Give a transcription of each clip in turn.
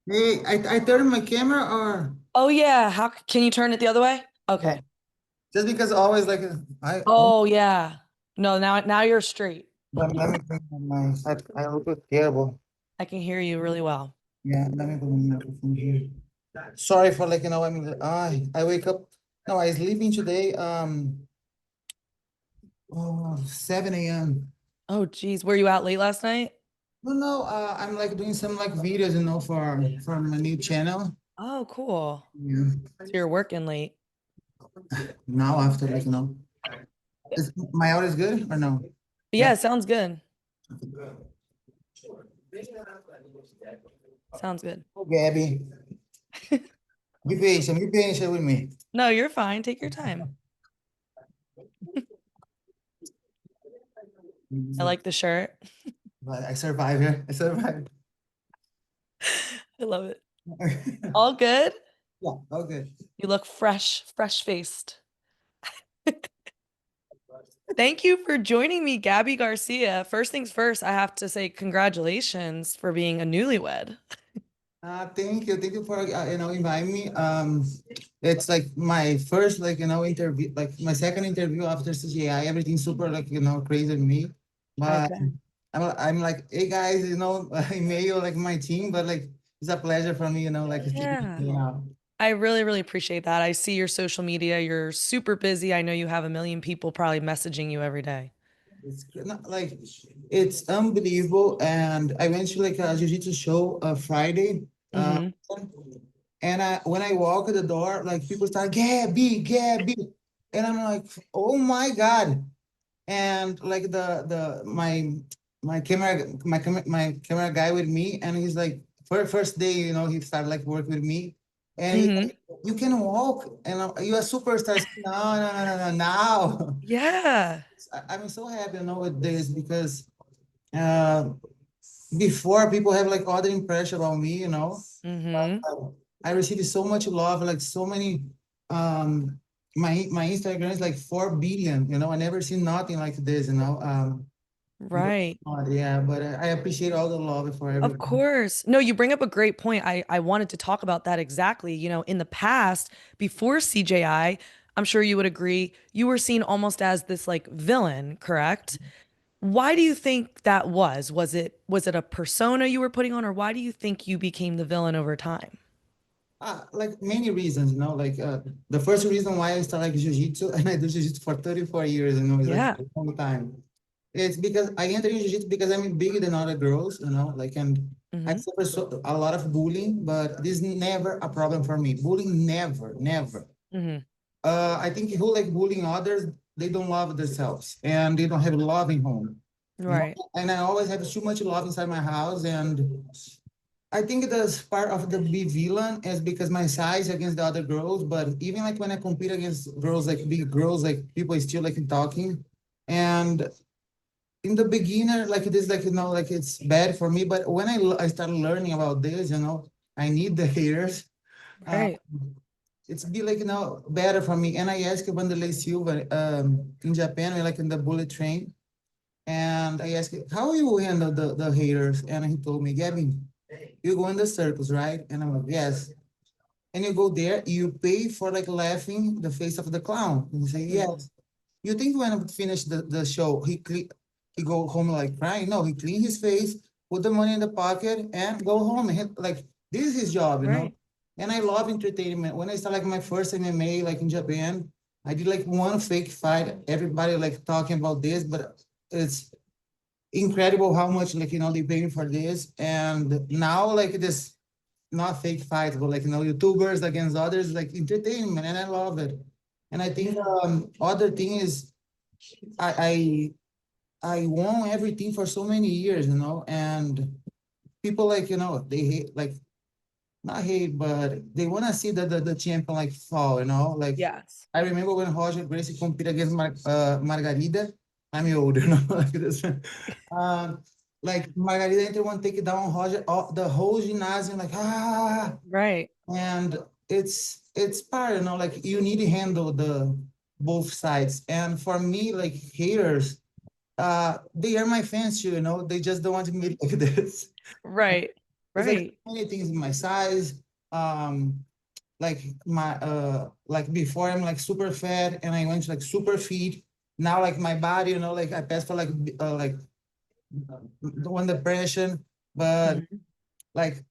Hey, I turned my camera or Oh yeah, how can you turn it the other way? yeah. Okay. Just because always like I oh, Oh yeah. No, now you're straight. let me put my I look terrible. I can hear you really well. Yeah, let me put my microphone here. Sorry for like I wake up. No, I sleeping today 7 a.m. Oh geez, were you out late last night? No, I'm like doing some like videos, for my new channel. Oh, cool. Yeah. So you're working late. Now after is my audio is good or no? Yeah. Yeah, sounds good. Sounds good. Oh, Gabby, be patient with me. No, you're fine. Take your time. I like the shirt. But I survived here. I survived. I love it. Yeah, All good? okay. You look fresh faced. Thank you for joining me, Gabby Garcia. First things first, I have to say congratulations for being a newlywed. Thank you. Thank you for inviting me. It's like my first interview, like my second interview after CGI. Everything's super crazy to me, I but bet. I'm like, hey guys, I mail like my team, but like it's a pleasure for me, Yeah. yeah. I really appreciate that. I see your social media. You're super busy. I know you have a million people probably messaging you every day. Not like it's unbelievable. And I went to like a jiu-jitsu show Friday. Mm-hmm. And when I walk at the door, like people start Gabby, Gabby, and I'm like, oh my God. And like the my camera guy with me, and he's like, first day, he started like work with me, and he's Mm-hmm. like, you can walk, and you're a superstar. I said, no, no, no, no, no, now. Yeah. I'm so happy, with this because uh, before people have like other impression about me, Mm-hmm. uh, I received so much love, like so many. Um, my Instagram is like 4 billion. I never seen nothing like this. Right. Yeah, but I appreciate all the love for Of everyone. course. No, you bring up a great point. I wanted to talk about that exactly. In the past, before CJI, I'm sure you would agree, you were seen almost as this like villain, correct? Why do you think that was? Was it a persona you were putting on, or why do you think you became the villain over time? Like many reasons, like the first reason why I started like jiu-jitsu and I do jiu-jitsu for 34 years, it's like Yeah. a long time. It's because I entered in jiu-jitsu because I'm bigger than other girls, and I Hmm. suffer a lot of bullying, but this is never a problem for me. Bullying never, never. Hmm. I think who like bullying others, they don't love themselves and they don't have love in home. Right. And I always have too much love inside my house, and I think that's part of the be villain is because my size against the other girls. But even like when I compete against girls, like big girls, like people is still like talking. And in the beginner, like it is like, like it's bad for me. But when I started learning about this, I need the haters. Uh, Right. it's be like, better for me. And I asked Wanderlei Silva in Japan, like in the bullet train. And I asked, how you handle the haters? And he told me, Gavin, you go in the circles, right? And I'm like, yes. And you go there, you pay for like laughing the face of the clown. And you say, Hmm. yes. You think when I finish the show, he go home like crying? No, he clean his face, put the money in the pocket, and go home. Like this is his job. Right. And I love entertainment. When I started like my first MMA, like in Japan, I did like one fake fight. Everybody like talking about this, but it's incredible how much like they pay me for this. And now like this not fake fights, but like YouTubers against others, like entertainment, and I love it. And I think Yeah. other thing is I I won everything for so many years, and people like they hate like not hate, but they want to see the champion like fall, like Yes. I remember when Roger Gracie competed against Margarida. I'm older, like this. Um, like Margarida entered one takedown, Roger, the whole gymnasium like Right. and it's part, like you need to handle the both sides. And for me, like haters, they are my fans too, they just don't want to meet like this. Right. It's like Right. many things in my size. Like like before I'm like super fat and I went to like super fit. Now like my body, like I passed for like one depression, but Mhm. like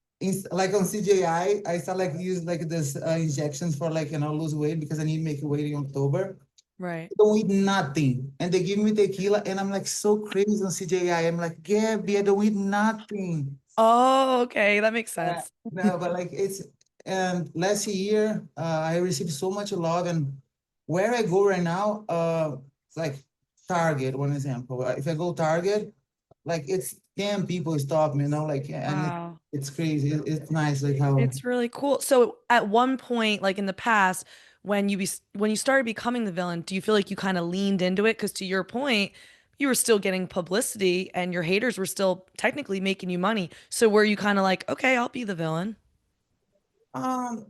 like on CJI, I start like use like this injections for like lose weight because I need to make weight in October. Right. Don't eat nothing, and they give me tequila, and I'm like so crazy on CJI. I'm like, Gabby, I don't eat nothing. Oh, okay. That makes sense. No, but like it's and last year I received so much love, and where I go right now, like Target, one example. If I go Target, like it's 10 people stop me, like and Wow. it's crazy. It's nice, like how It's really cool. So at one point, like in the past, when you started becoming the villain, do you feel like you kind of leaned into it? Because to your point, you were still getting publicity and your haters were still technically making you money. So were you kind of like, okay, I'll be the villain? um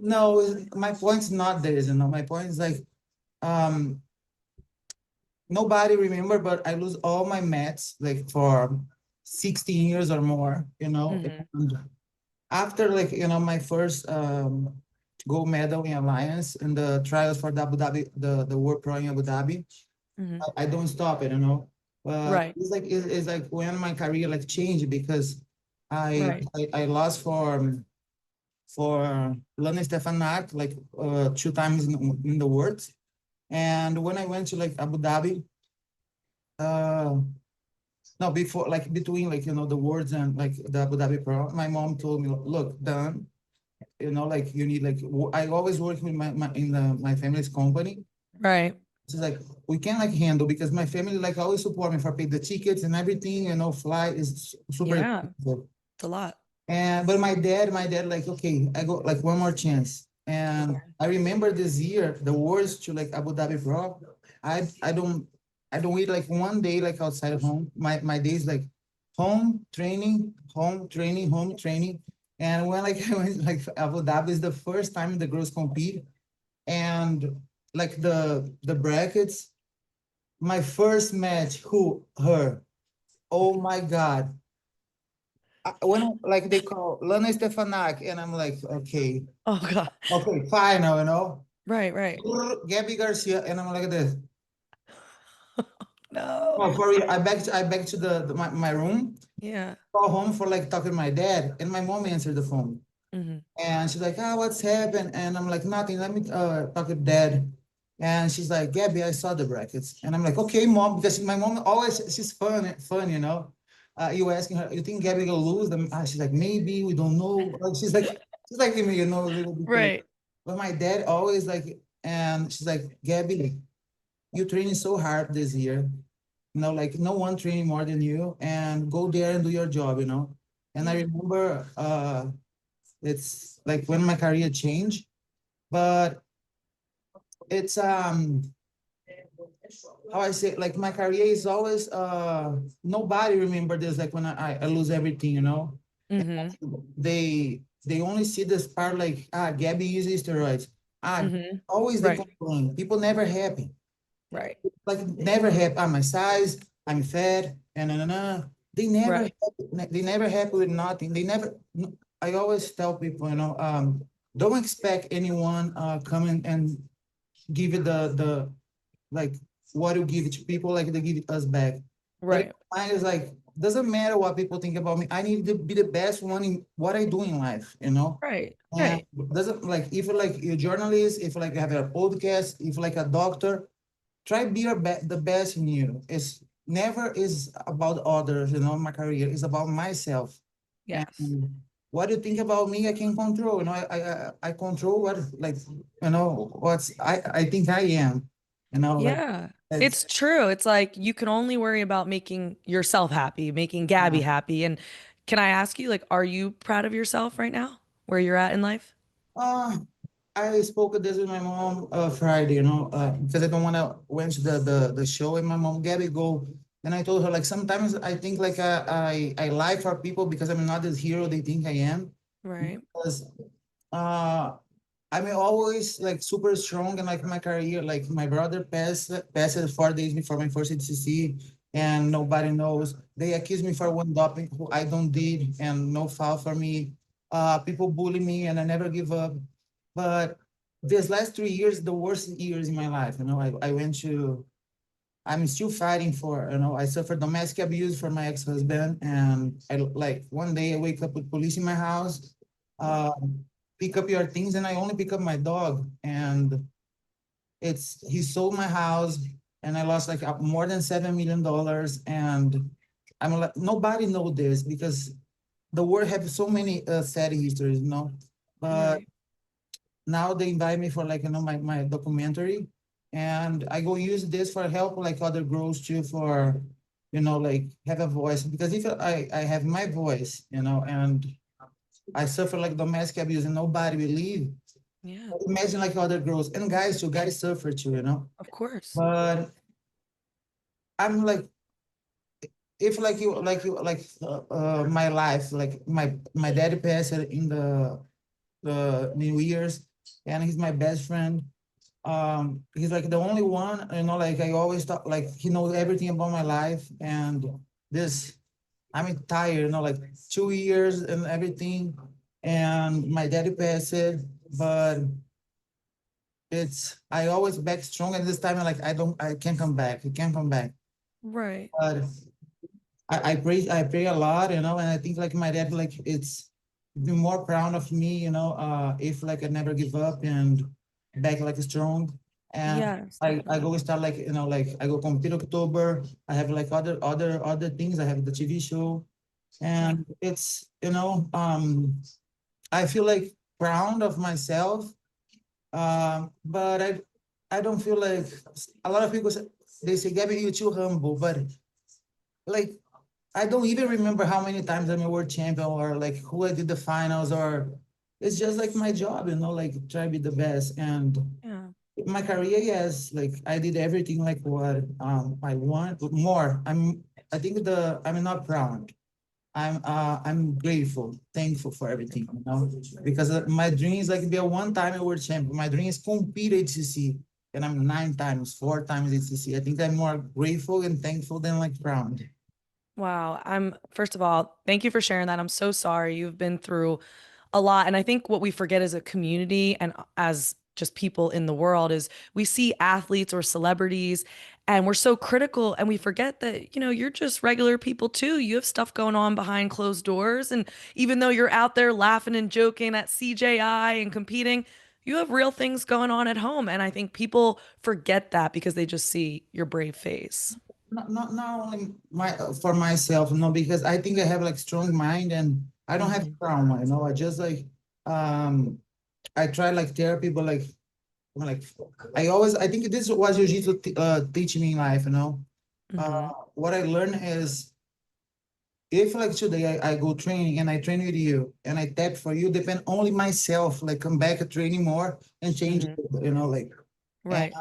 no, my point's not this, my point is like um nobody remember, but I lose all my mats like for 16 years or more, Hmm. and after like my first gold medal in Alliance in the trials for the Abu Dhabi, the World Pro in Abu Dhabi, Hmm. I don't stop it, but Right. it's like when my career like changed because Right. I lost for Lana Stefanak like 2 times in the world. And when I went to like Abu Dhabi, uh no, before, like between, like the words and like the Abu Dhabi Pro, my mom told me, look, Dan, like you need like I always work with my in my family's company. Right. She's like, we can like handle because my family like always support me for pay the tickets and everything, fly is super Yeah. expensive. It's a lot. And but my dad like, okay, I go like one more chance. And I remember this year the worst to like Abu Dhabi Pro. I I don't I don't eat like one day like outside of home. My days like home training, home training, home training. And when like I went like Abu Dhabi is the first time the girls compete, and like the brackets, my first match, who her? Oh my God, when like they call Lana Stefanak, and I'm like, okay, Oh God. okay, final, Right. Right. Gabi Garcia, and I'm like this. No. Oh, for real, I back to my room, Yeah. call home for like talking to my dad, and my mom answered the phone, Hmm. and she's like, what's happened? And I'm like, nothing. Let me talk to dad. And she's like, Gabby, I saw the brackets, and I'm like, okay, mom, because my mom always she's fun. You asking her, you think Gabby gonna lose them? She's like, maybe we don't know. Like, she's like me, a little bit crazy. Right. But my dad always like, and she's like, Gabby, you training so hard this year. Like no one training more than you, and go there and do your job. And I Yeah. remember it's like when my career changed, but it's how I say, like my career is always nobody remember this, like when I lose everything. Hmm. They only see this part like, Gabby uses steroids. Ah, Hmm. always they Right. complain. People never happy. Right. Like never happy. My size, I'm fat, and they never Right. happy. They never happy with nothing. They never. I always tell people, don't expect anyone coming and give you the like what you give it to people, like they give it us back. But Right. mine is like, doesn't matter what people think about me. I need to be the best one in what I do in life. Right. And Right. doesn't like if you're like a journalist, if like you have a podcast, if like a doctor, try be the best in you. It's never is about others. My career is about myself. Yes. And what you think about me, I can control. I control what like what's I think I am. Like Yeah. It's that's true. It's like you can only worry about making yourself happy, making Gabby uh, happy. And can I ask you, like, are you proud of yourself right now, where you're at in life? uh I spoke of this with my mom Friday, because I don't want to went to the show, and my mom, Gabby, go. And I told her like sometimes I think like I lie for people because I'm not this hero they think I am. Right. Because uh I'm always like super strong in like my career. Like my brother passed 4 days before my first HCC. and nobody knows. They accuse me for one doping who I don't did and no foul for me. People bully me and I never give up. But these last 3 years, the worst years in my life, I went to, I'm still fighting for, I suffered domestic abuse from my ex-husband. And I like one day I wake up with police in my house, uh, pick up your things, and I only pick up my dog. And he sold my house and I lost like more than $7 million. And I'm like, nobody know this because the world have so many sad histories. But Right. now they invite me for like, my documentary, and I go use this for help like other girls too, for, like have a voice, because if I have my voice, and I suffer like domestic abuse and nobody believe, Yeah. imagine like other girls and guys too, guys suffer too. Of course. But I'm like, if my life, like my daddy passed in the New Year's, and he's my best friend. He's like the only one, like I always thought, like he knows everything about my life. And this, I'm tired, like 2 years and everything. And my daddy passed it, but I always back strong. At this time, I'm like, I can't come back. I can't come back. Right. But I pray a lot, and I think like my dad, like it's be more proud of me, if like I never give up and back like strong. And Yes, I definitely. go start like, like I go compete October. I have like other things. I have the TV show, Yeah. and I feel like proud of myself. But I don't feel like, a lot of people say, they say, Gabby, you're too humble, but like I don't even remember how many times I'm a world champion, or like who I did the finals, or it's just like my job, like try to be the best. And Yeah. my career, yes, like I did everything like what I want, but more. I think I'm not proud. I'm grateful, thankful for everything. Because my dream is like be a one-time world champion. My dream is compete HCC, and I'm 9 times, 4 times HCC. I think I'm more grateful and thankful than like proud. Wow. First of all, thank you for sharing that. I'm so sorry. You've been through a lot. And I think what we forget as a community and as just people in the world is we see athletes or celebrities and we're so critical and we forget that, you're just regular people too. You have stuff going on behind closed doors. And even though you're out there laughing and joking at CJI and competing, you have real things going on at home. And I think people forget that because they just see your brave face. Not only for myself, because I think I have like strong mind, and I don't have Hmm. trauma. I just like, um I try like therapy, but like I think this was jiu-jitsu teach me in life. Hmm. What I learned is, if like today I go training and I train with you and I tap for you, depend only myself, like come back training more and change, Hmm. like, and Right.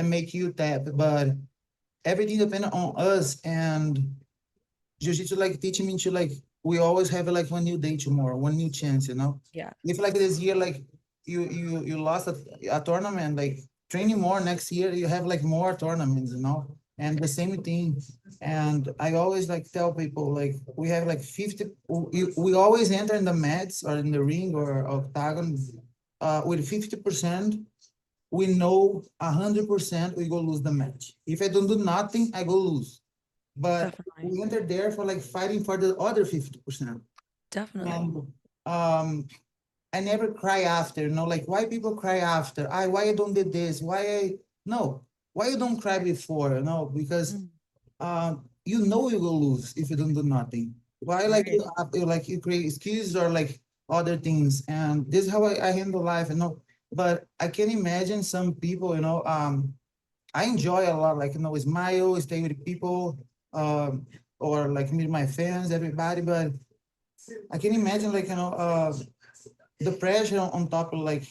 make you tap. But everything depends on us. And jiu-jitsu like teaching me to like, we always have like one new day tomorrow, one new chance. Yeah. If like this year, like you lost a tournament, like training more next year, you have like more tournaments. And the same thing. And I always like tell people, like we have like 50, we always enter in the mats or in the ring or octagon with 50%. We know 100% we go lose the match. If I don't do nothing, I go lose. But Definitely. we entered there for like fighting for the other 50%. Definitely. And I never cry after, like why people cry after? Why I don't did this? No, why you don't cry before? Because Mm. you will lose if you don't do nothing. Why like Right. you create excuses or like other things? And this is how I handle life. But I can imagine some people, I enjoy a lot, like, smile, stay with people, or like meet my fans, everybody. But I can imagine, like, the pressure on top of like,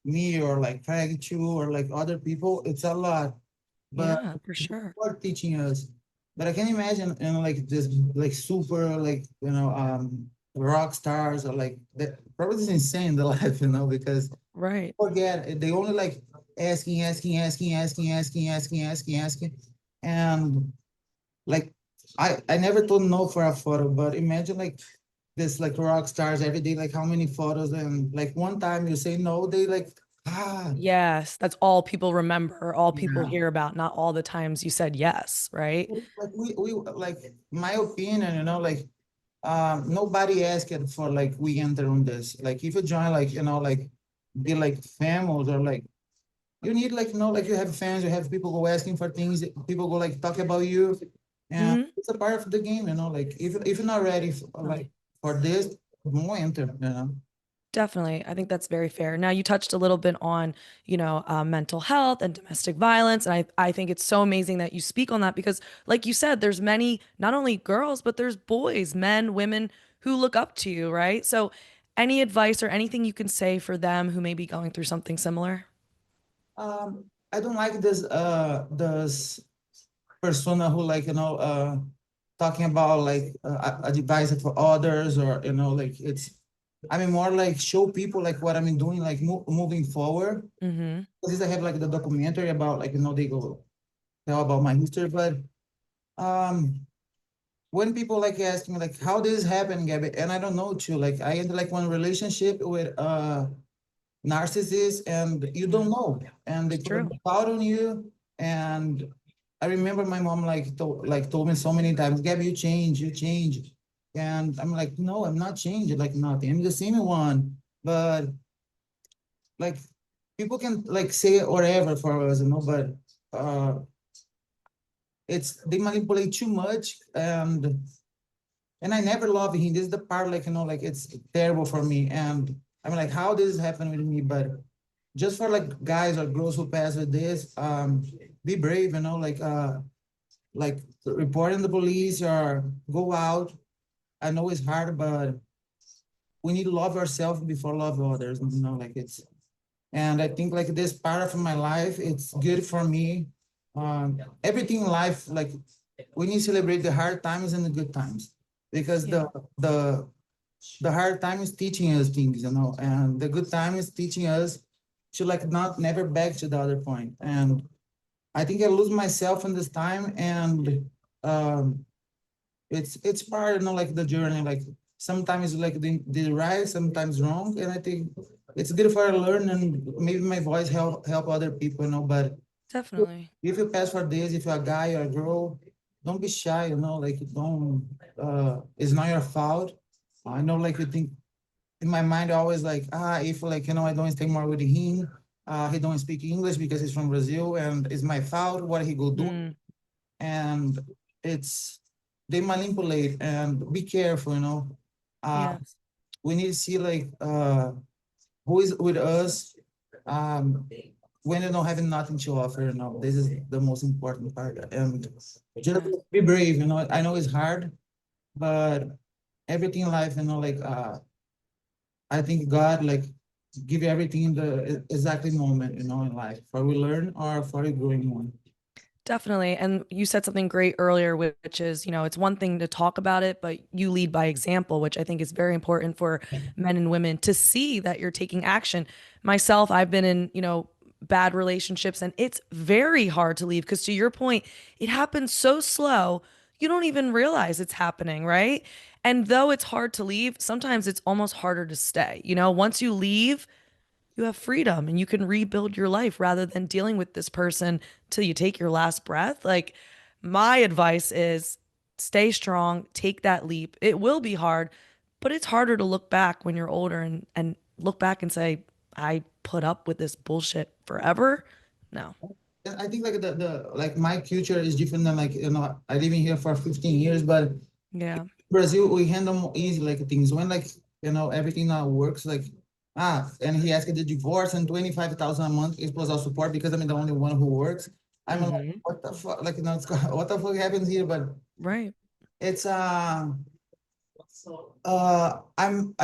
me or like Craig too, or like other people, it's a lot. But Yeah, for sure. for teaching us. But I can imagine, like this, like super, like, rock stars, or like that probably is insane the life, because Right. forget they only like asking, asking, asking, asking, asking, asking, asking, asking. And like I never told no for a photo, but imagine like this like rock stars every day, like how many photos, and like one time you say no, they like ah Yes, that's all people remember, all people yeah. hear about, not all the times you said yes, right? Like we like my opinion, like nobody asked it for like we enter on this. Like if you join like like be like famous or like you need like like you have fans, you have people go asking for things, people go like talk about you, and Hmm. it's a part of the game, like if you're not ready for, like for this, don't enter. Definitely. I think that's very fair. Now, you touched a little bit on, mental health and domestic violence. And I think it's so amazing that you speak on that because, like you said, there's many, not only girls, but there's boys, men, women who look up to you, right? So, any advice or anything you can say for them who may be going through something similar? I don't like this persona who like talking about like advice for others, or like it's I mean more like show people like what I'm doing, like moving forward. Mm-hmm. Because I have like the documentary about like they go tell about my history, but um when people like ask me like how this happened, Gabby, and I don't know too, like I ended like one relationship with narcissist, and you don't Mm. know, and they It's put a true. cloud on you. And I remember my mom like told me so many times, Gabby, you change. And I'm like, no, I'm not changing, like nothing, I'm the same one. But like people can like say whatever for us, but uh it's they manipulate too much. And I never loved him. This is the part, like, like it's terrible for me. And I'm like, how this happened with me? But just for like guys or girls who pass with this, be brave, like reporting the police or go out. I know it's hard, but we need to love ourselves before love others, like it's, and I think like this part of my life, it's good for me. Everything in life, like we need to celebrate the hard times and the good times, because Yeah, the the hard time is teaching us things, and the good time is teaching us to like not never back to the other point. And I think I lose myself in this time, and um, it's part, like the journey. Like sometimes like the right, sometimes wrong, and I think it's good for I learn, and maybe my voice help other people, But definitely. if you pass for this, if you're a guy or a girl, don't be shy, like don't. It's not your fault. I know, like you think in my mind, I always like, if like, I don't stay more with him, he don't speak English because he's from Brazil and it's my fault, what he go do. Mm, And it's, they manipulate, and be careful, Uh, yes, we need to see like, who is with us, um, when they don't have nothing to offer, this is the most important part. And just yes. be brave, I know it's hard, but everything in life, like, I think God like give you everything in the exactly moment, in life, for we learn or for we growing one. Definitely. And you said something great earlier, which is, it's one thing to talk about it, but you lead by example, which I think is very important for men and women to see that you're taking action. Myself, I've been in, bad relationships, and it's very hard to leave because, to your point, it happens so slow, you don't even realize it's happening, right? And though it's hard to leave, sometimes it's almost harder to stay. Once you leave, you have freedom and you can rebuild your life rather than dealing with this person till you take your last breath. Like, my advice is stay strong, take that leap. It will be hard, but it's harder to look back when you're older and look back and say, I put up with this bullshit forever. No. And I think like the like my culture is different than like, I live in here for 15 years, but Yeah. Brazil we handle more easy like things when like, everything now works like, and he asked the divorce and 25,000 a month is plus our support because I'm the only one who works. I'm like, Hmm. what the fuck, like, what the fuck happens here? But Right. it's I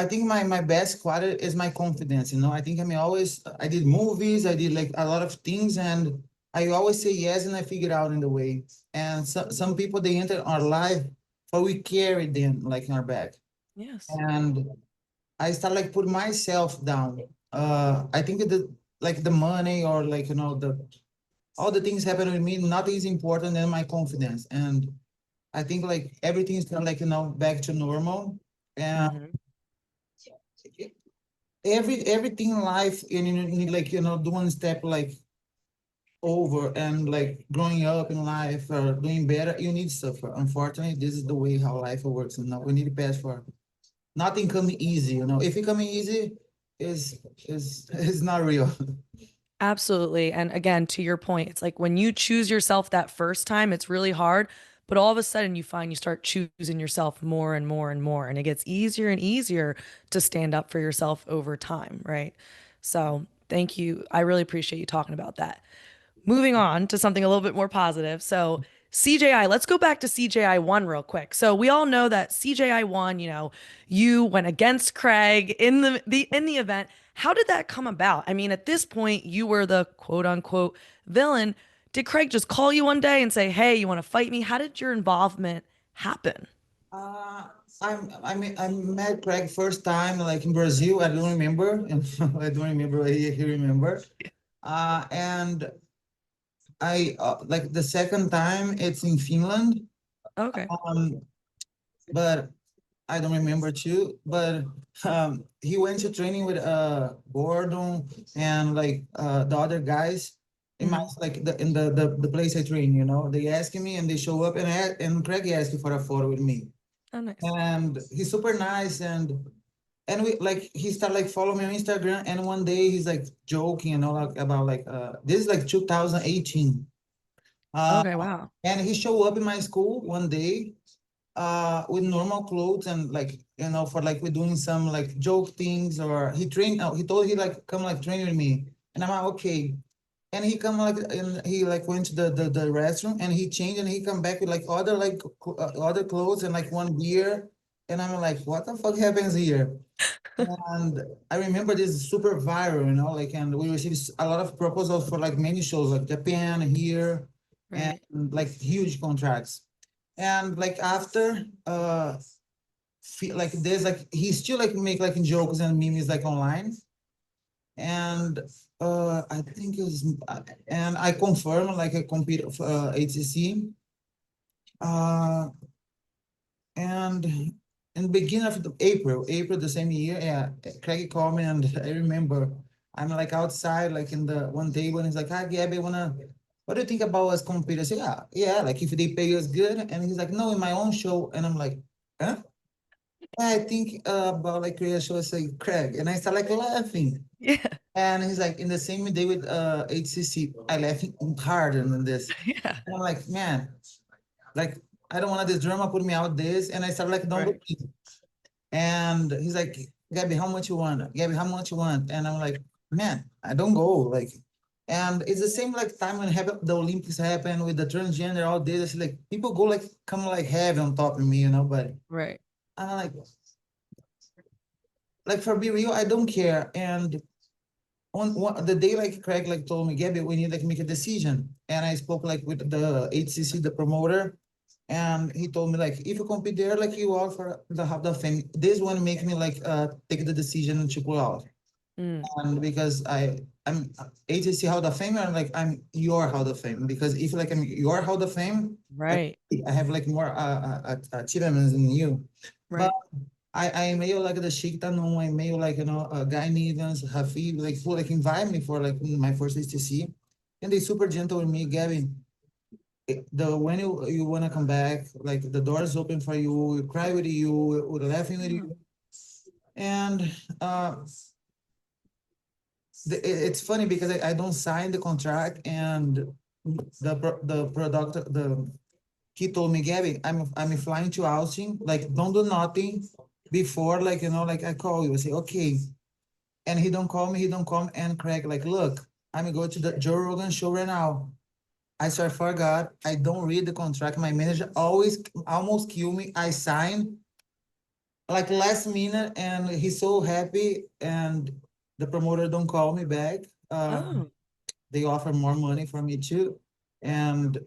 think my best quality is my confidence. I think I did movies, I did like a lot of things, and I always say yes, and I figure out in the way. And some people they enter our life, but we carry them like in our back. Yes. And I start like put myself down. I think that like the money or like the all the things happen with me, nothing is important than my confidence. And I think like everything is kind of like, back to normal. And Hmm. everything in life, and you need like, do one step like over, and like growing up in life or doing better, you need to suffer. Unfortunately, this is the way how life works. We need to pass for nothing coming easy. If it coming easy, is not real. Absolutely. And again, to your point, it's like when you choose yourself that first time, it's really hard. But all of a sudden, you find you start choosing yourself more and more and more. And it gets easier and easier to stand up for yourself over time. Right. So thank you. I really appreciate you talking about that. Moving on to something a little bit more positive. So, CJI, let's go back to CJI 1 real quick. So, we all know that CJI 1, you went against Craig in the event. How did that come about? I mean, at this point, you were the quote unquote villain. Did Craig just call you one day and say, "Hey, you want to fight me?" How did your involvement happen? Uh, I met Craig first time like in Brazil. I don't remember. I don't remember. He remember. And I like the second time it's in Finland. Okay. Um, but I don't remember too. But he went to training with Gordon and like the other guys in my Hmm. like the place I train. They asked me and they show up, and Craig asked for a photo with me, Oh, nice. and he's super nice, and we like he started like following me on Instagram, and one day he's like joking, like about like this is like 2018. uh Okay. Wow. and he showed up in my school one day with normal clothes, and like for like we're doing some like joke things, or he told he like come like train with me, and I'm like okay. And he come like, and he like went to the restroom, and he changed, and he come back with like other like other clothes and like one beer, and I'm like what the fuck happens here? And I remember this is super viral, like, and we received a lot of proposals for like many shows, like Japan, here, and Right. like huge contracts. And like after, like there's like he still like make like jokes and memes like online, and I think it's and I confirm like I compete HCC, uh, and in the beginning of April the same year, yeah, Craig called me, and I remember I'm like outside, like in the one table, and he's like, "Hi, Gabby, what do you think about us compete?" I say, "Yeah, yeah, like if they pay us good," and he's like, "No, in my own show," and I'm like, "Huh?" I think about like create a show. I say, Craig, and I start like laughing. Yeah. And he's like, in the same day with HCC, I laughing harder than this. Yeah. And I'm like, man, like I don't want this drama put me out this. And I started like, don't Right. believe. And he's like, Gabby, how much you want? Gabby, how much you want? And I'm like, man, I don't go. Like, and it's the same like time when the Olympics happened with the transgender, all this. It's like people go like come like heavy on top of me, but Right. I'm like for be real, I don't care. And on the day like Craig like told me, Gabby, we need like make a decision. And I spoke like with the HCC, the promoter, and he told me like if you compete there, like you are for the half the fame. This one make me like take the decision to pull out. Mm. And because I'm HCC Hall of Fame, I'm like I'm your Hall of Fame. Because if like I'm your Hall of Fame, I, Right. I have like more achievements than you. But Right. I meio like the Chiquita no, I meio like Guy Nevans, Rafi, like who like invite me for like my first HTC, and they super gentle with me, Gavin. The when you wanna come back, like the doors open for you, we cry with you, we're laughing with Oh, you, and uh, it's funny because I don't sign the contract, and the product the he told me, Gabby, I'm flying to Austin, like don't do nothing before like like I call you. I say okay, and he don't call me, and Craig like look, I'm going to the Joe Rogan show right now. I swear for God, I don't read the contract. My manager always almost kill me. I sign like last minute, and he's so happy, and the promoter don't call me back. oh, They offer more money for me too, and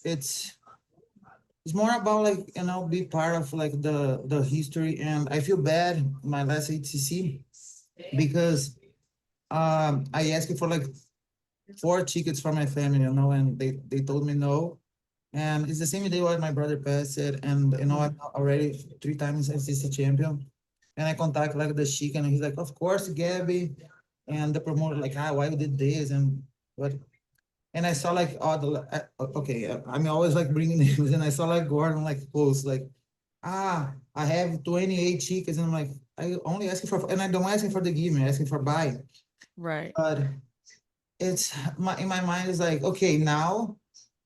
it's it's more about like be part of like the history. And I feel bad my last HCC because I asked for like 4 tickets for my family, and they told me no. And it's the same day where my brother passed it, and I'm already 3 times SEC champion. And I contact like the chic, and he's like, "Of course, Gabby," and the promoter like, "Ah, why you did this?" And what? And I saw like all the okay, I'm always like bringing names, and I saw like Gordon like post like, I have 28 chickens, and I'm like, I only asking for, and I don't asking for the give me, asking for buy, Right. but it's my in my mind is like, okay, now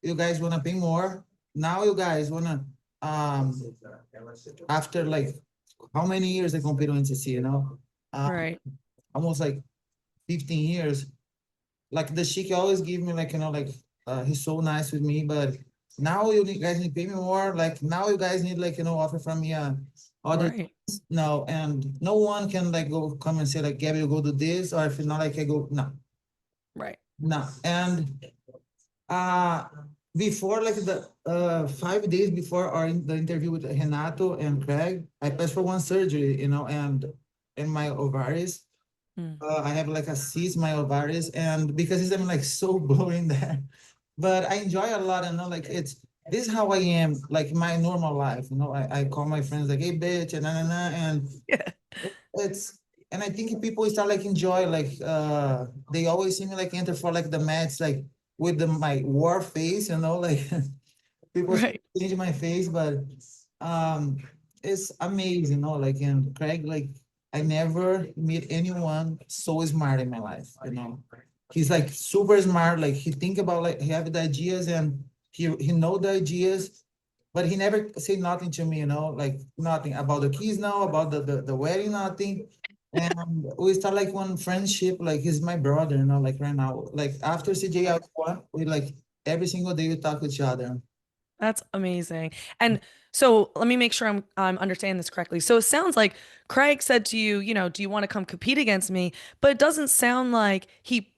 you guys want to pay more. Now you guys want to um after like how many years I compete on NCC, Right. almost like 15 years. Like the chic always give me like like he's so nice with me, but now guys need to pay me more. Like now you guys need like offer from me other Right. no, and no one can like go come and say like Gabby, you go do this, or if not like I go no. Right. No, and uh before like the 5 days before the interview with Renato and Craig, I passed for one surgery, and in my ovaries. Mm. I have like a cyst in my ovaries, and because I'm like so blowing there, but I enjoy a lot. And like this is how I am, like my normal life. I call my friends like, hey bitch, and and Yeah. it's and I think people start like enjoy like they always see me like enter for like the match like with my war face, like people Right. change my face, but um it's amazing, like and Craig like I never meet anyone so smart in my life. He's like super smart, like he think about like he have the ideas and he know the ideas, but he never say nothing to me, like nothing about the keys now, about the wedding, nothing. And we start like one friendship, like he's my brother, like right now. Like after CJ out one, we like every single day we talk to each other. That's amazing. And so let me make sure I'm understanding this correctly. So it sounds like Craig said to you, do you want to come compete against me? But it doesn't sound like he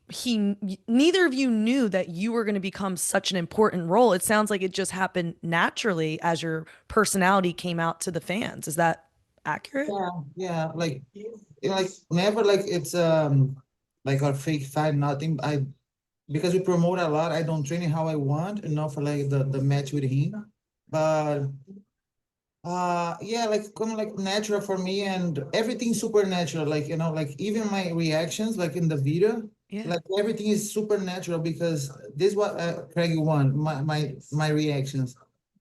neither of you knew that you were going to become such an important role. It sounds like it just happened naturally as your personality came out to the fans. Is that accurate? Yeah, yeah, like never like it's like a fake fight, nothing. Because we promote a lot, I don't train it how I want, for like the match with him. But yeah, like kind of like natural for me, and everything super natural, like like even my reactions like in the video, Yeah. like everything is super natural because this is what Craig want, my reactions,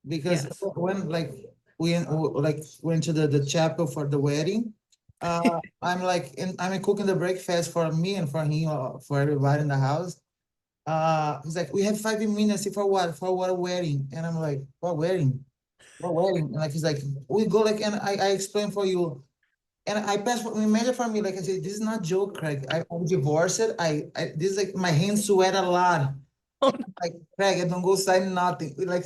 because Yes. when like we like went to the chapel for the wedding, I'm cooking the breakfast for me and for him, for everybody in the house. He's like, we have 5 minutes for what? For what wedding? And I'm like, what wedding? What wedding? And like he's like, we go like, and I explain for you. And I pass for imagine for me, like I said, this is not joke, Craig. I'm divorced. I this is like my hands sweat a lot. Oh, no. Like Craig, I don't go sign nothing. Like,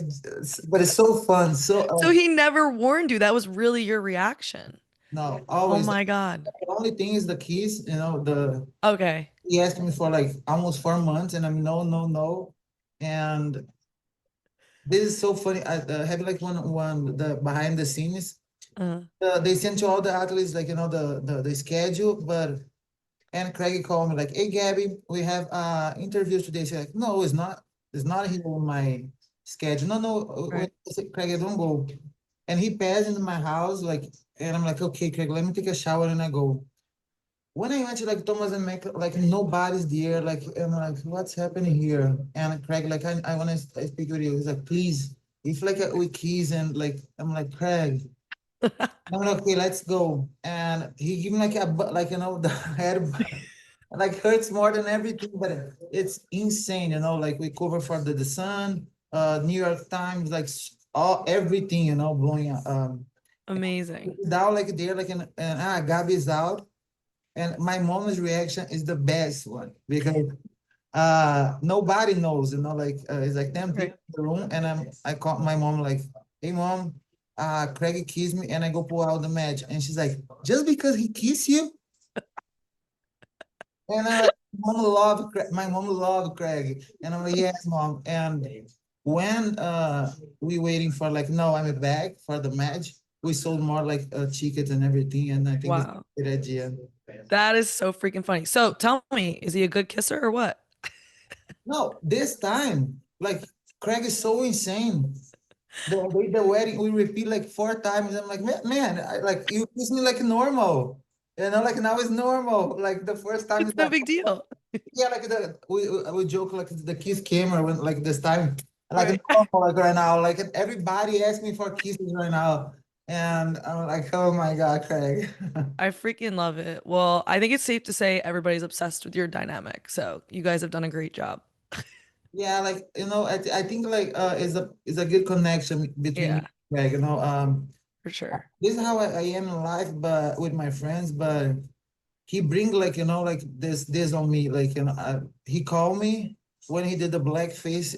but it's so fun. So So he never warned you. That was really your reaction. no, Oh always. my God. The only thing is the keys. Okay. He asked me for like almost 4 months, and I'm no, no, no. And this is so funny. I have like one the behind the scenes. Uh, They send to all the athletes like the schedule, but and Craig called me like, "Hey Gabby, we have interviews today." She's like, "No, it's not. It's not here on my schedule. No, no, right. I said, Craig, I don't go." And he passed into my house like, and I'm like, "Okay, Craig, let me take a shower and I go." When I went to like Thomas and Mac, like nobody's there. Like I'm like, what's happening here? And Craig, like I want to speak with you. He's like, please, if like we keys and like I'm like Craig. I'm like, okay, let's go. And he give me like like the head like hurts more than everything, but it's insane. Like we cover for the Sun, New York Times, like all everything. Blowing. Amazing. Down like there, like Gabi is out. And my mom's reaction is the best one because nobody knows, like it's like 10 Right. people in the room, and I call my mom like, hey mom, Craig kissed me, and I go pull out the match, and she's like, just because he kissed you? And I like, my mom love Craig, and I'm like, yes mom. And when we waiting for like, no, I'm back for the match, we sold more like tickets and everything, and I think it's Wow. a good idea. That is so freaking funny. So tell me, is he a good kisser or what? No, this time, like. Craig is so insane. The wedding, we repeat like 4 times. I'm like, man, like you kiss me like normal. Like now it's normal. Like the first time It's is no like, big deal. yeah, like we joke like the kiss camera when like this time, like Right. normal, like right now, like everybody asks me for kisses right now. And I'm like, oh my God, Craig. I freaking love it. Well, I think it's safe to say everybody's obsessed with your dynamic. So you guys have done a great job. Yeah, like I think like is a good connection between me Yeah, and Greg. for sure. This is how I am in life, but with my friends. But he bring like like this on me. Like he called me when he did the blackface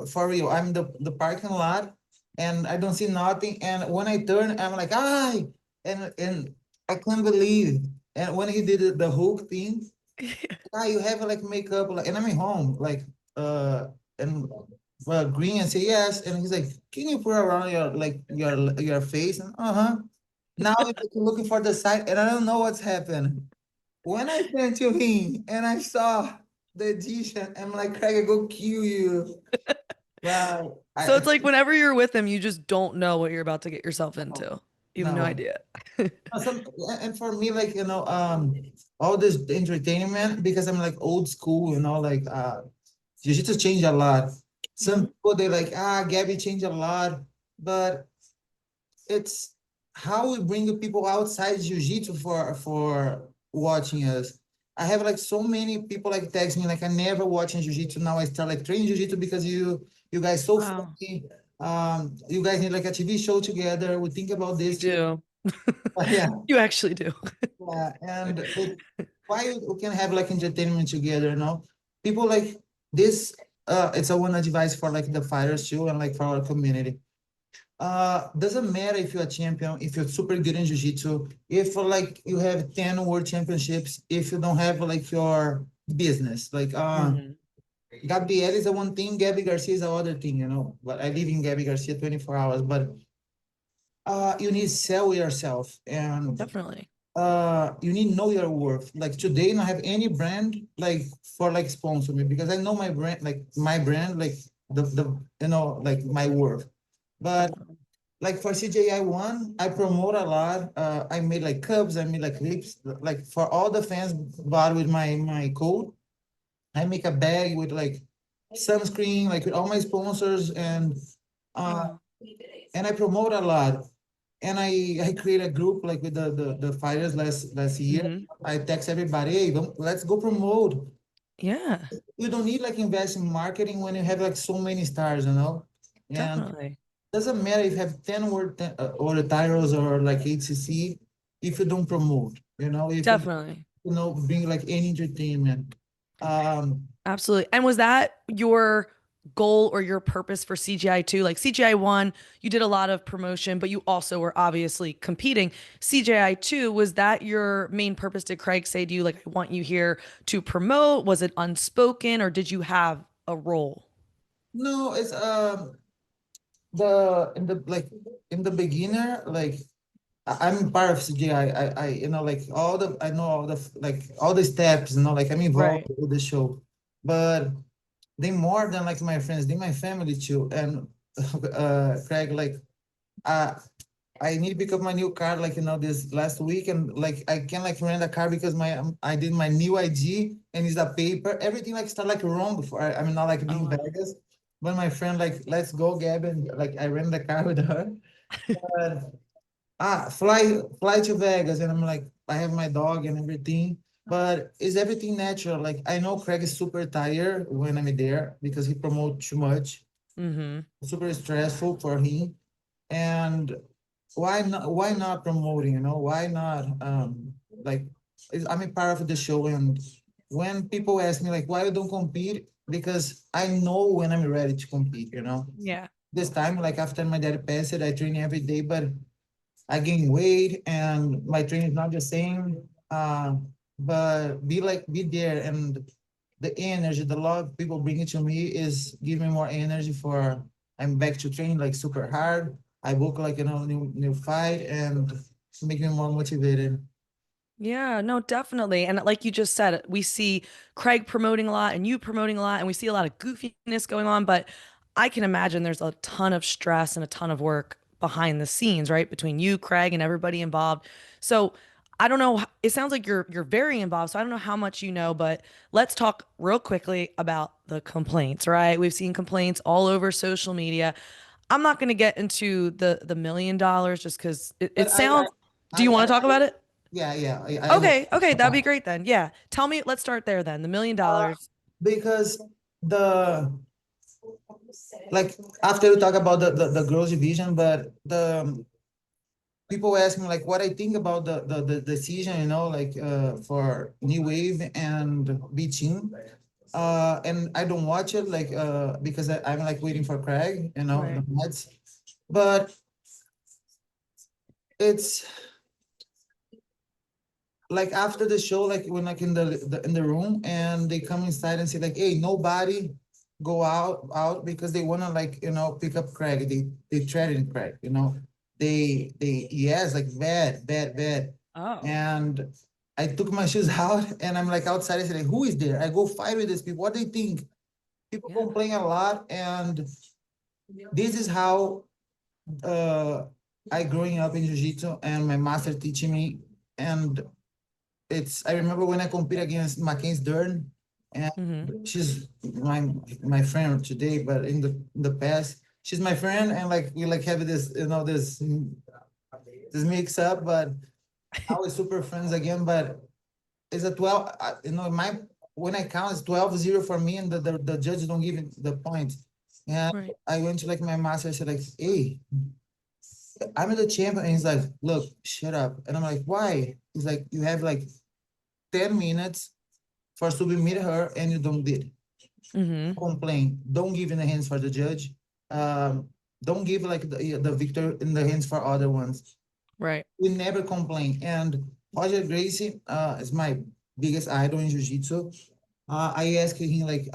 for real. I'm the parking lot, and I don't see nothing. And when I turn, I'm like, "Ay!" and I can't believe. And when he did the hook thing, you have like makeup, like, and I'm at home, like, and green and say yes, and he's like, can you put around your like your face? And now I'm like, looking for the side, and I don't know what's happened. When I turned to him and I saw the Egyptian, I'm like, Craig, I go kill you. Well, So I it's like whenever you're with him, you just don't know what you're about to get yourself into. You have no no. idea. Some and for me, like all this entertainment because I'm like old school, like jiu-jitsu changed a lot. Some Hmm. people they like Gabby changed a lot, but it's how we bring the people outside jiu-jitsu for watching us. I have like so many people like text me like I never watching jiu-jitsu. Now I start like training jiu-jitsu because you guys so Wow. funny. You guys need like a TV show together. We think about We this together. do. Yeah, You actually do. yeah. And why we can have like entertainment together, people like this. It's a one advice for like the fighters too and like for our community. Doesn't matter if you're a champion, if you're super good in jiu-jitsu, if like you have 10 world championships, if you don't have like your business. Like Hmm. Gabriel is the one thing, Gabi Garcia is the other thing, But I live in Gabi Garcia 24 hours, but you need to sell yourself and Definitely. you need to know your worth. Like today, I don't have any brand like for like sponsor me because I know my brand, like the like my worth. But Definitely. like for CJI one, I promote a lot. I made like cups, I made like clips, like for all the fans bought with my code. I make a bag with like sunscreen, like with all my sponsors, uh Wow. and I promote a lot. And I create a group like with the fighters last year. Hmm. I text everybody, hey, let's go promote. Yeah, You don't need like invest in marketing when you have like so many stars, and definitely. doesn't matter if you have 10 or titles or like HCC if you don't promote, if you Definitely. bring like any entertainment. Um, Absolutely. And was that your goal or your purpose for CGI 2? Like CGI 1, you did a lot of promotion, but you also were obviously competing. CGI 2, was that your main purpose? Did Craig say to you, like, I want you here to promote? Was it unspoken or did you have a role? no, it's in the beginner, like I'm part of CGI. I like I know all the steps, like I'm involved Right. with the show. But they more than like my friends, they my family too. And Craig, like uh I need to pick up my new car like this last week, and like I can like rent a car because I did my new IG and it's a paper. Everything like start like wrong before I'm not like Oh, being wow. Vegas. But my friend like, let's go, Gab, and like I rent the car with her. But, fly to Vegas, and I'm like, I have my dog and everything. But is everything natural? Like I know Craig is super tired when I'm there because he promotes too much, Mm-hmm. super stressful for him. And why not promoting, why not like I'm a part of the show. And when people ask me like why you don't compete, because I know when I'm ready to compete, Yeah. this time like after my dad passed, I train every day, but I gain weight and my training is not the same. But be there, and the energy, the love people bring it to me is giving me more energy for I'm back to training like super hard. I book like new fight and make me more motivated. Yeah, no, definitely. And like you just said, we see Craig promoting a lot and you promoting a lot, and we see a lot of goofiness going on. But I can imagine there's a ton of stress and a ton of work behind the scenes, right? Between you, Craig, and everybody involved. So I don't know. It sounds like you're very involved. So I don't know how much you know, but let's talk real quickly about the complaints, right? We've seen complaints all over social media. I'm not going to get into the $1 million just because it But sounds. Do you I want to talk about it? yeah, yeah, I will. Okay, okay, that'd be great then. Yeah, tell me. Let's start there then. The $1 million. Because the like after we talk about the girls division, but the people ask me like what I think about the decision, you know, like for New Wave and B Team. And I don't watch it like because I'm like waiting for Craig, you know, the Right. Mets. But it's like after the show, like when like in in the room and they come inside and say like, hey, nobody go out because they wanna like, you know, pick up Craig. They threaten Craig, you know. They yes, like bad. Oh, And I took my shoes out and I'm like outside. I said, like, who is there? I go fight with these people. What they think? People yeah. complain a lot, and this is how uh I growing up in jiu-jitsu and my master teaching me. And it's I remember when I compete against Mackenzie Dern, and Mm-hmm. she's my friend today, but in the past, she's my friend, and like we like have this, you know, this mix up, but now we're super friends again. But it's a 12, you know, my when I count it's 12-0 for me, and the judge don't give it the point. And Right. I went to like my master, I said like, hey, I'm the champion. And he's like, look, shut up. And I'm like, why? He's like, you have like 10 minutes for submit her and you don't did. Mm-hmm. Complain. Don't give in the hands for the judge. Um, don't give like the victor in the hands for other ones. Right. We never complain. And Roger Gracie is my biggest idol in jiu-jitsu. I asked him like,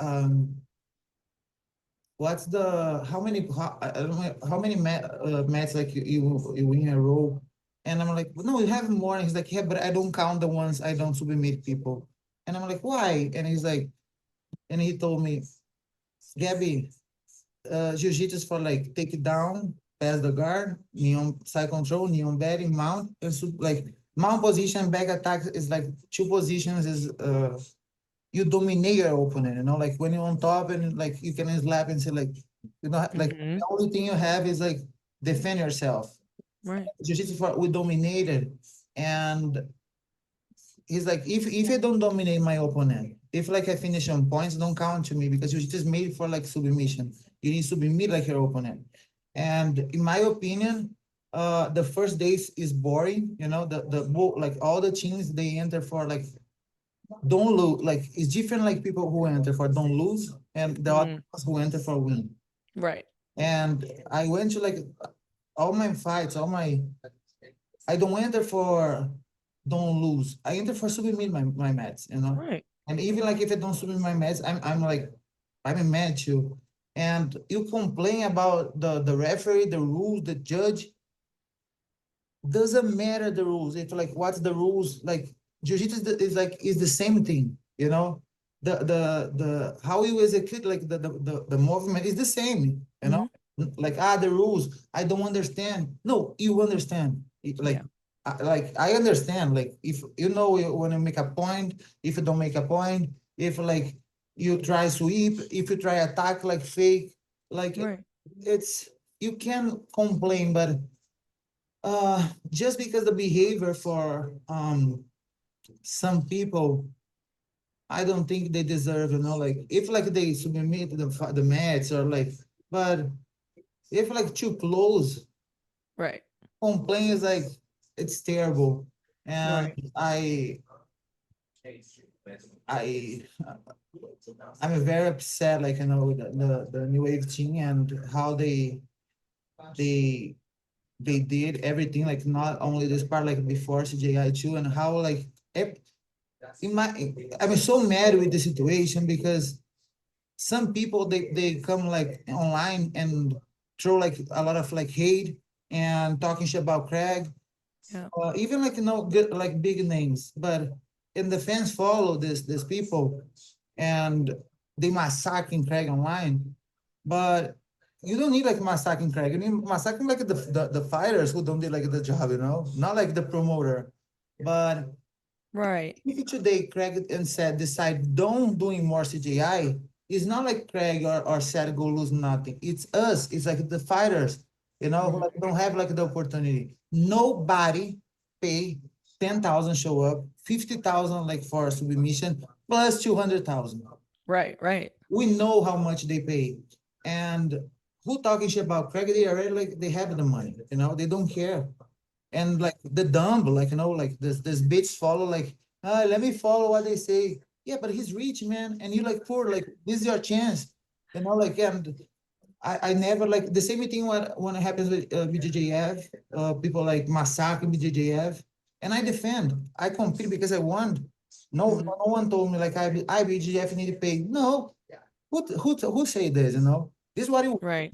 what's the how many I don't know how many matches like you win in a row? And I'm like, no, you have more. And he's like, yeah, but I don't count the ones I don't submit people. And I'm like, why? And he's like, and he told me, Gabi, jiu-jitsu is for like take it down, pass the guard, neon side control, neon betting, mount, and like mount position, back attack is like two positions is you dominate your opponent, you know, like when you're on top and like you can slap and say like, you know, like Mm-hmm. the only thing you have is like defend yourself. Right. Jiu-jitsu for we dominated, and he's like, if I don't dominate my opponent, if like I finish on points, don't count to me because you just made for like submission. You need to submit like your opponent. And in my opinion, the first days is boring. You know, like all the teams they enter for like don't lose. Like it's different like people who enter for don't lose and the Mm-hmm. others who enter for win. Right. And I went to like all my fights, I don't enter for don't lose. I enter for submit my mats, you know. Right. And even like if I don't submit my mats, I'm like I'm a mad too. And you complain about the referee, the rules, the judge. Doesn't matter the rules. If like what's the rules like jiu-jitsu is the same thing, you know. The how you execute like the movement is the same, you know. Mm-hmm. Like the rules I don't understand. No, you understand. Yeah. Like I understand. Like if you know you want to make a point, if you don't make a point, if like you try sweep, if you try attack like fake, like Right. it's you can complain, but just because the behavior for some people, I don't think they deserve, you know, like if like they submit the match or like, but if like too close, Right. complain is like it's terrible. And Right. I I'm very upset, like you know, with the new wave team and how they they did everything, like not only this part, like before CJI too, and how like in my I'm so mad with the situation because some people they come like online and throw like a lot of like hate and talking shit about Craig, Yeah. even like you know good like big names, but and the fans follow this people and they massacring Craig online, but you don't need like Masaki and Craig. You need Masaki like the fighters who don't do like the job, you know, not like the promoter. But Right. if today Craig and said decide don't doing more CGI, it's not like Craig or said go lose nothing. It's us. It's like the fighters, you know, who Mhm. like don't have like the opportunity. Nobody pay 10,000 show up, 50,000 like for submission plus 200,000. Right, right. We know how much they pay, and who talking shit about Craig? They already like they have the money, you know, they don't care. And like the dumb, like like this bitch follow like, let me follow what they say. Yeah, but he's rich, man, and you like poor. Like this is your chance, you know. Like and I never like the same thing when it happens with BJJF. People like massacre BJJF, and I defend. I compete because I won. No, Mhm. no one told me like I BJJF need to pay. No, who say this? You know, this is what you Right.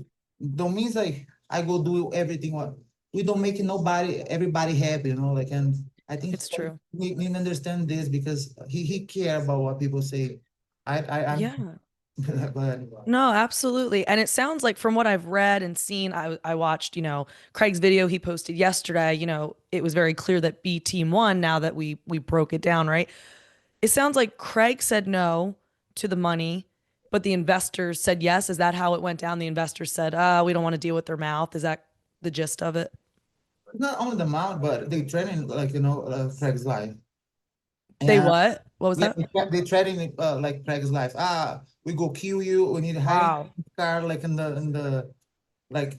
don't means like I go do everything. What we don't make everybody happy. You know, like and I think It's true. we need to understand this because he care about what people say. I'm Yeah. but No, absolutely. And it sounds like from what I've read and seen, I watched, Craig's video he posted yesterday, it was very clear that B team won now that we broke it down, right? It sounds like Craig said no to the money, but the investors said yes. Is that how it went down? The investors said, we don't want to deal with their mouth. Is that the gist of it? not only the amount, but they training like Craig's life, They and what? What was yeah, that? they training like Craig's life. We go kill you. We need hiding Wow. car like in the like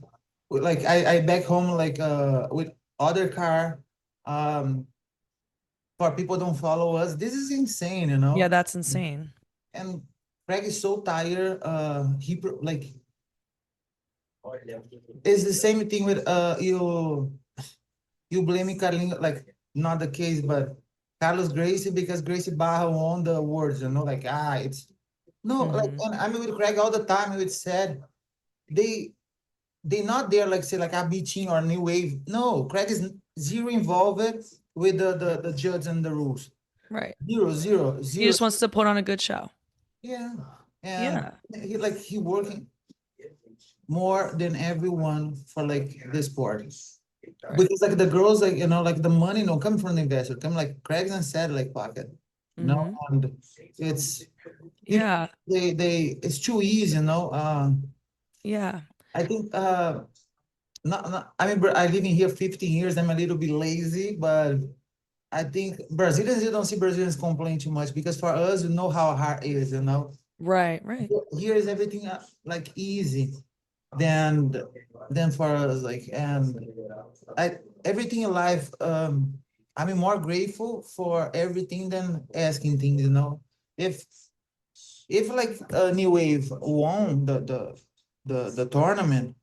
I back home like with other car for people don't follow us. This is insane, you Yeah, know. that's insane. And Craig is so tired. Like it's the same thing with you blaming Carlinhos, like not the case, but Carlos Gracie because Gracie Barra won the awards, you know, like it's no like Hmm. and I mean with Craig all the time. It said they they not there like say like a B team or new wave. No, Craig is zero involved with the judge and the rules. Right. Zero, zero, He zero. just wants to put on a good show. Yeah, and Yeah. he working more than everyone for like the sport Right. because like the girls like like the money no come from the investor come like Craig's and satellite pocket, Hmm. and it's people Yeah. they it's too easy, Yeah. I think not I mean I live in here 15 years. I'm a little bit lazy, but I think Brazilians, you don't see Brazilians complain too much because for us, we know how hard it is, you know. Right. Right. Here is everything like easy than than for us, like and I everything in life. I'm more grateful for everything than asking things, you know. If if like a new wave won the tournament,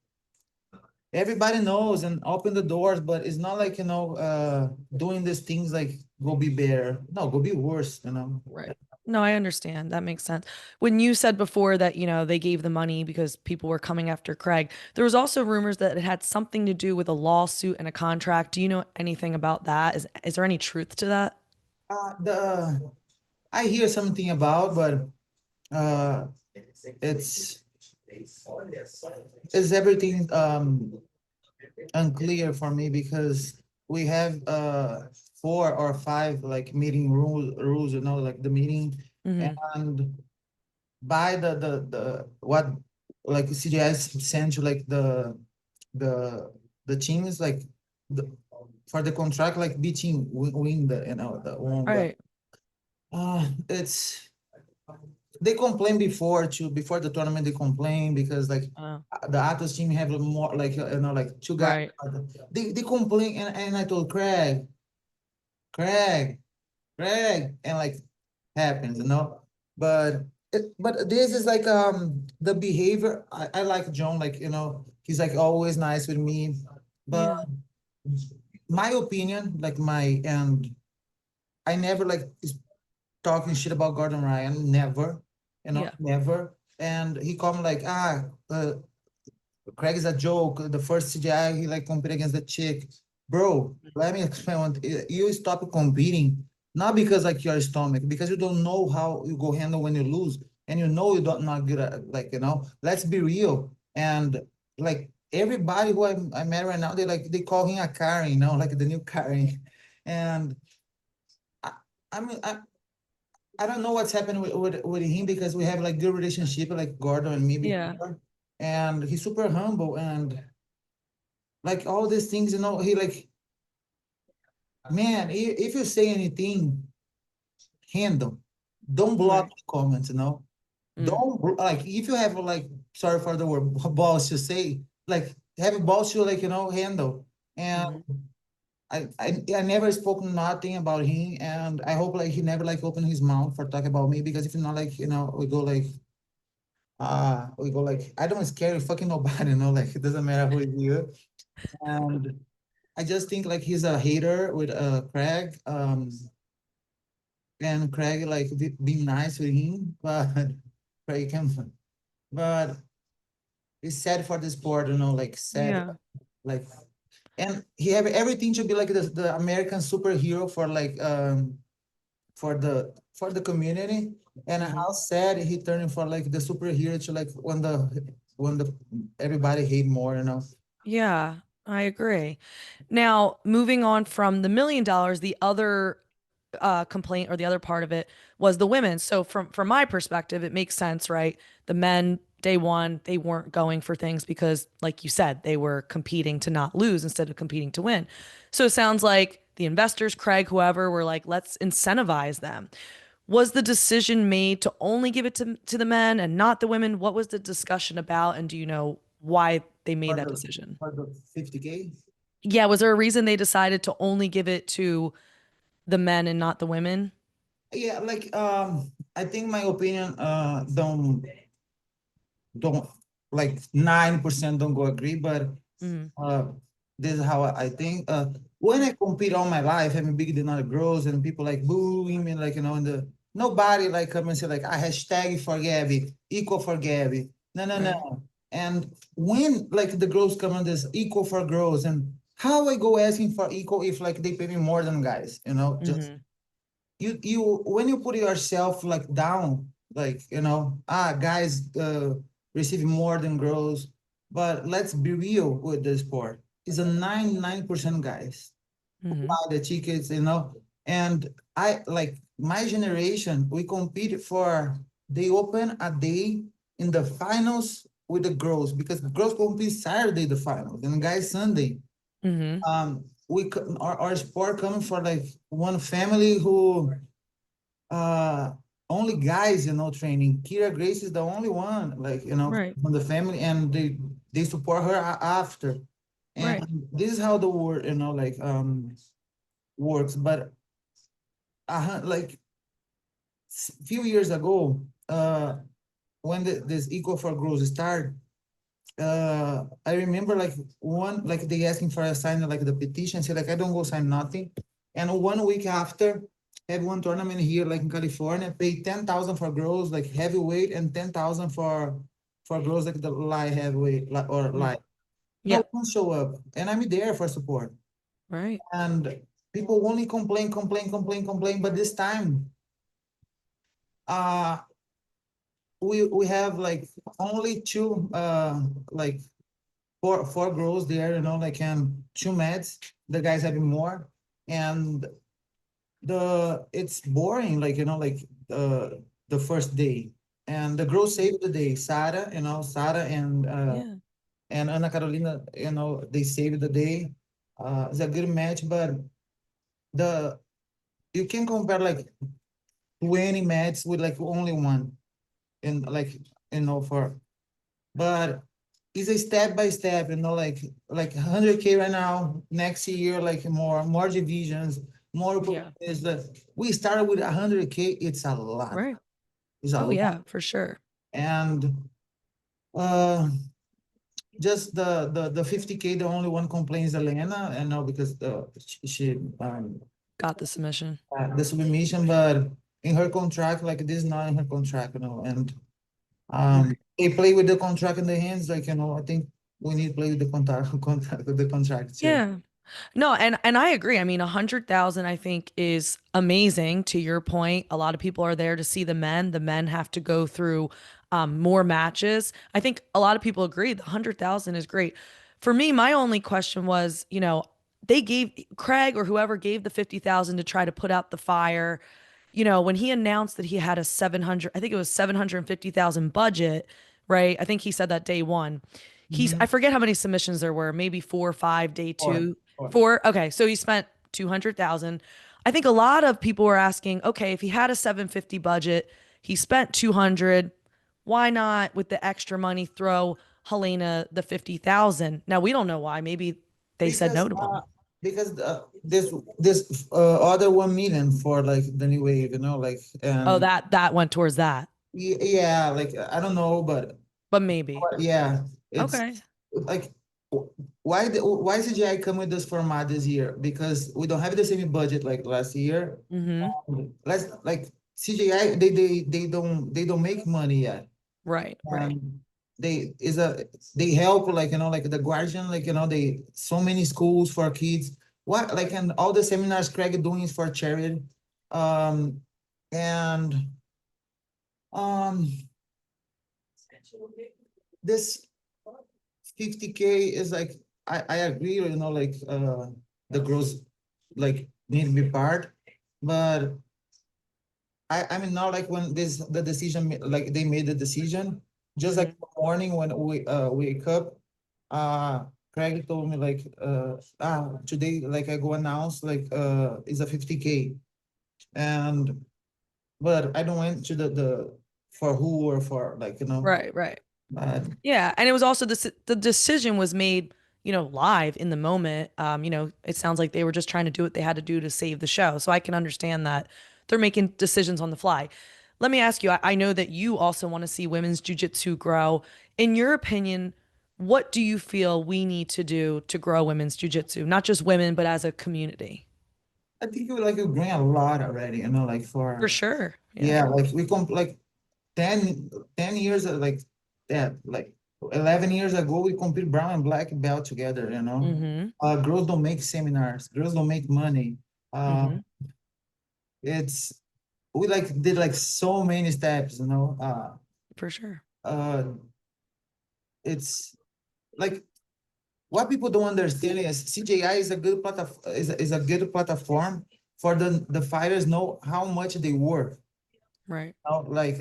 everybody knows and open the doors, but it's not like doing these things like go be better. No, go be worse, you know. Right. No, I understand. That makes sense. When you said before that, they gave the money because people were coming after Craig, there was also rumors that it had something to do with a lawsuit and a contract. Do you know anything about that? Is there any truth to that? The I hear something about, but uh, it's it's everything unclear for me because we have 4 or 5 like meeting rules, you know, like the meeting Hmm. and by the what like CGS sent you like the the teams like the for the contract like B team win the the one, but Right. it's they complain before too before the tournament. They complain because like Uh, the Atos team have more like like 2 guys. right. They complain and I told Craig, and like happens, but but this is like the behavior. I like John, like he's like always nice with me, but Yeah. my opinion, like my and I never like is talking shit about Gordon Ryan, never, Yeah. never. And he come like Craig is a joke. The first CGI he like compete against the chick, bro. Let me explain. You stop competing not because like your stomach, because you don't know how you go handle when you lose, and you don't not good at like. Let's be real. And like everybody who I met right now, they call him a Karen, like the new Karen. And I, I mean, I don't know what's happened with him because we have like good relationship, like Gordon and me Yeah. before. And he's super humble and like all these things, he like, man, if you say anything, handle. Don't block Right. the comments, Mm. Don't like if you have like sorry for the word balls to say, like have a balls to like, handle. And Hmm. I never spoke nothing about him, and I hope like he never like open his mouth for talk about me because if not like, we go like I don't scare fucking nobody, like it doesn't matter who is you. And I just think like he's a hater with Craig. And Craig like being nice with him, but Craig can, but it's sad for the sport, like sad, Yeah. like, and he have everything to be like the American superhero for like for the community, and Hmm. how sad he turned for like the superhero to like when the everybody hate more, Yeah, I agree. Now, moving on from the $1 million, the other complaint or the other part of it was the women. So from my perspective, it makes sense, right? The men, day one, they weren't going for things because, like you said, they were competing to not lose instead of competing to win. So it sounds like the investors, Craig, whoever, were like, let's incentivize them. Was the decision made to only give it to the men and not the women? What was the discussion about? And do you know why they made for that the decision? for the 50K. Yeah, was there a reason they decided to only give it to the men and not the women? Yeah, like I think my opinion don't like 9% don't go agree, but Mm, uh this is how I think. When I compete all my life, having big than other girls and people like booing me, like and nobody like come and say like I hashtag for Gabby, equal for Gabby. No, no, right. no. And when like the girls come on this equal for girls, and how I go asking for equal if like they pay me more than guys, just Hmm. you when you put yourself like down, like guys receive more than girls, but let's be real with the sport. It's a 99% guys who Hmm. buy the tickets, and I like my generation, we compete for they open a day in the finals with the girls because the girls compete Saturday the finals and guys Sunday. Hmm. Our sport coming for like one family who uh only guys, training. Kira Grace is the only one, like, Right. from the family, and they support her after. And Right. this is how the word, like works. But like few years ago, when this Equal for Growth started, I remember like like they asking for a sign like the petition, say like I don't go sign nothing. And 1 week after, had one tournament here like in California, pay 10,000 for girls like heavyweight and 10,000 for girls like the light heavyweight or Mm. light. No Yep. one show up, and I'm there for support. Right. And people only complain. But this time, uh, we have like only two like four girls there, like two meds. The guys having more, and it's boring, like like the first day, and the girls saved the day. Sarah Yeah. and Ana Carolina, they saved the day. It's a good match, but the you can compare like 20 matches with like only one, and like for but it's a step by step, like 100K right now. Next year, like more divisions, more Yeah. opportunities. That we started with 100K. It's a lot. Right. It's a Oh, lot, yeah, for sure. and uh, just the 50K. The only one complains Elena, and no, because she Got the submission. the submission, but in her contract, like this is not in her contract, and Right. they play with the contract in their hands, like I think we need to play with the contract, the contract too. Yeah. No, and I agree. I mean, 100,000 I think is amazing. To your point, a lot of people are there to see the men. The men have to go through more matches. I think a lot of people agree the 100,000 is great. For me, my only question was, they gave Craig or whoever gave the 50,000 to try to put out the fire. When he announced that he had a 700, I think it was 750,000 budget, right? I think he said that day one. I Mhm. forget how many submissions there were, maybe 4 or 5 day Or, two. or. Four. Okay, so he spent 200,000. I think a lot of people were asking, okay, if he had a 750 budget, he spent 200. Why not with the extra money throw Helena the 50,000? Now we don't know why. Maybe they said because no to uh him. because this other 1 million for like the new wave, like, Oh, and that went towards that. yeah, like I don't know, But maybe. but yeah, it's Okay. like why CGI come with this format this year? Because we don't have the same budget like last year. Mm-hmm. Let's like CGI, they don't make money yet. Right, right. And they is a they help like like the Guardian, like they so many schools for kids. What like, and all the seminars Craig doing is for charity. Um and um this 50K is like, I agree, like the girls like need to be part, but I mean now, like when this the decision like they made the decision, just like Mm-hmm. in the morning when we wake up, uh Craig told me like today like I go announce like it's a 50K, and but I don't went to the for who or for like Right, right. but Yeah, and it was also the decision was made, live in the moment. It sounds like they were just trying to do what they had to do to save the show. So I can understand that they're making decisions on the fly. Let me ask you, I know that you also want to see women's jujitsu grow. In your opinion, what do you feel we need to do to grow women's jujitsu? Not just women, but as a community. I think we like you bring a lot already, like For for sure. Yeah. yeah, like we come like 10 years like that, like 11 years ago we compete brown and black belt together, Mm-hmm. girls don't make seminars, girls don't make money. uh Mm-hmm. it's we like did like so many steps, For sure. uh it's like what people don't understand is CJI is a good is a good platform for the fighters know how much they worth. Right. Like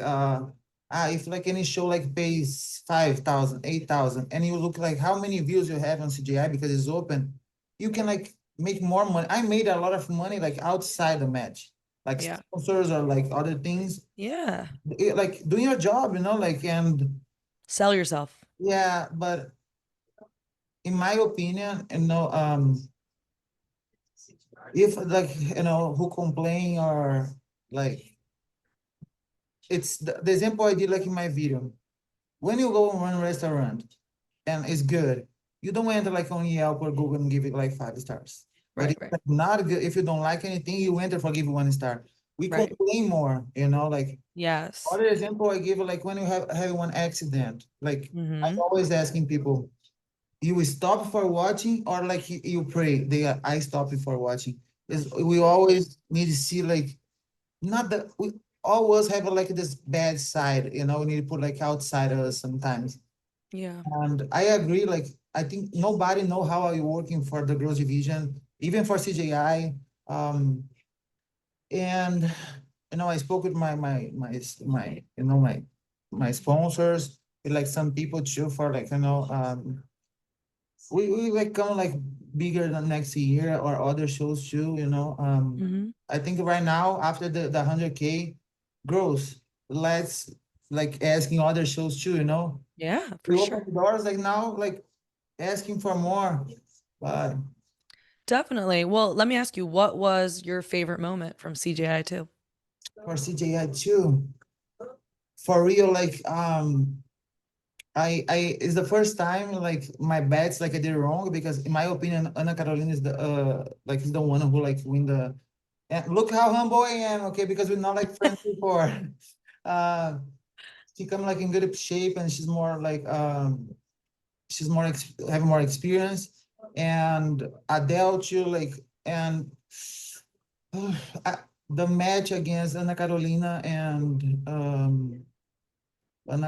if like any show like pays 5,000, 8,000, and you look like how many views you have on CGI because it's open, you can like make more money. I made a lot of money like outside the match, like Yeah. sponsors or like other things. Yeah. Like doing your job, like, and Sell yourself. yeah, but in my opinion, if like who complain or like, it's the example I did like in my video. When you go and run a restaurant and it's good, you don't enter like on Yelp or Google and give it like 5 stars. But Right, if right. it's not good, if you don't like anything, you enter for give 1 star. We Right. complain more, like Yes. other example I give, like when you have one accident, like I'm Mm-hmm. always asking people, you will stop for watching or like you pray. I stop before watching. We always need to see like, not that we always have like this bad side, we need to put like outside us sometimes. Yeah. And I agree, like I think nobody know how are you working for the girls division, even for CJI. And I spoke with my sponsors, with like some people too, for like we like come like bigger than next year or other shows too, Mm-hmm. I think right now after the 100K grows, let's like asking other shows too, Yeah, for we open sure. the doors like now, like asking for more. But Definitely. Well, let me ask you, what was your favorite moment from CJI 2? for CJI too, for real, like I it's the first time like my bets like I did wrong, because in my opinion Ana Carolina is the like is the one who like win the, and look how humble I am, okay, because we're not like friends before. uh she come like in good shape, and she's more like have more experience. and Adele too, like, and I, the match against Ana Carolina and Ana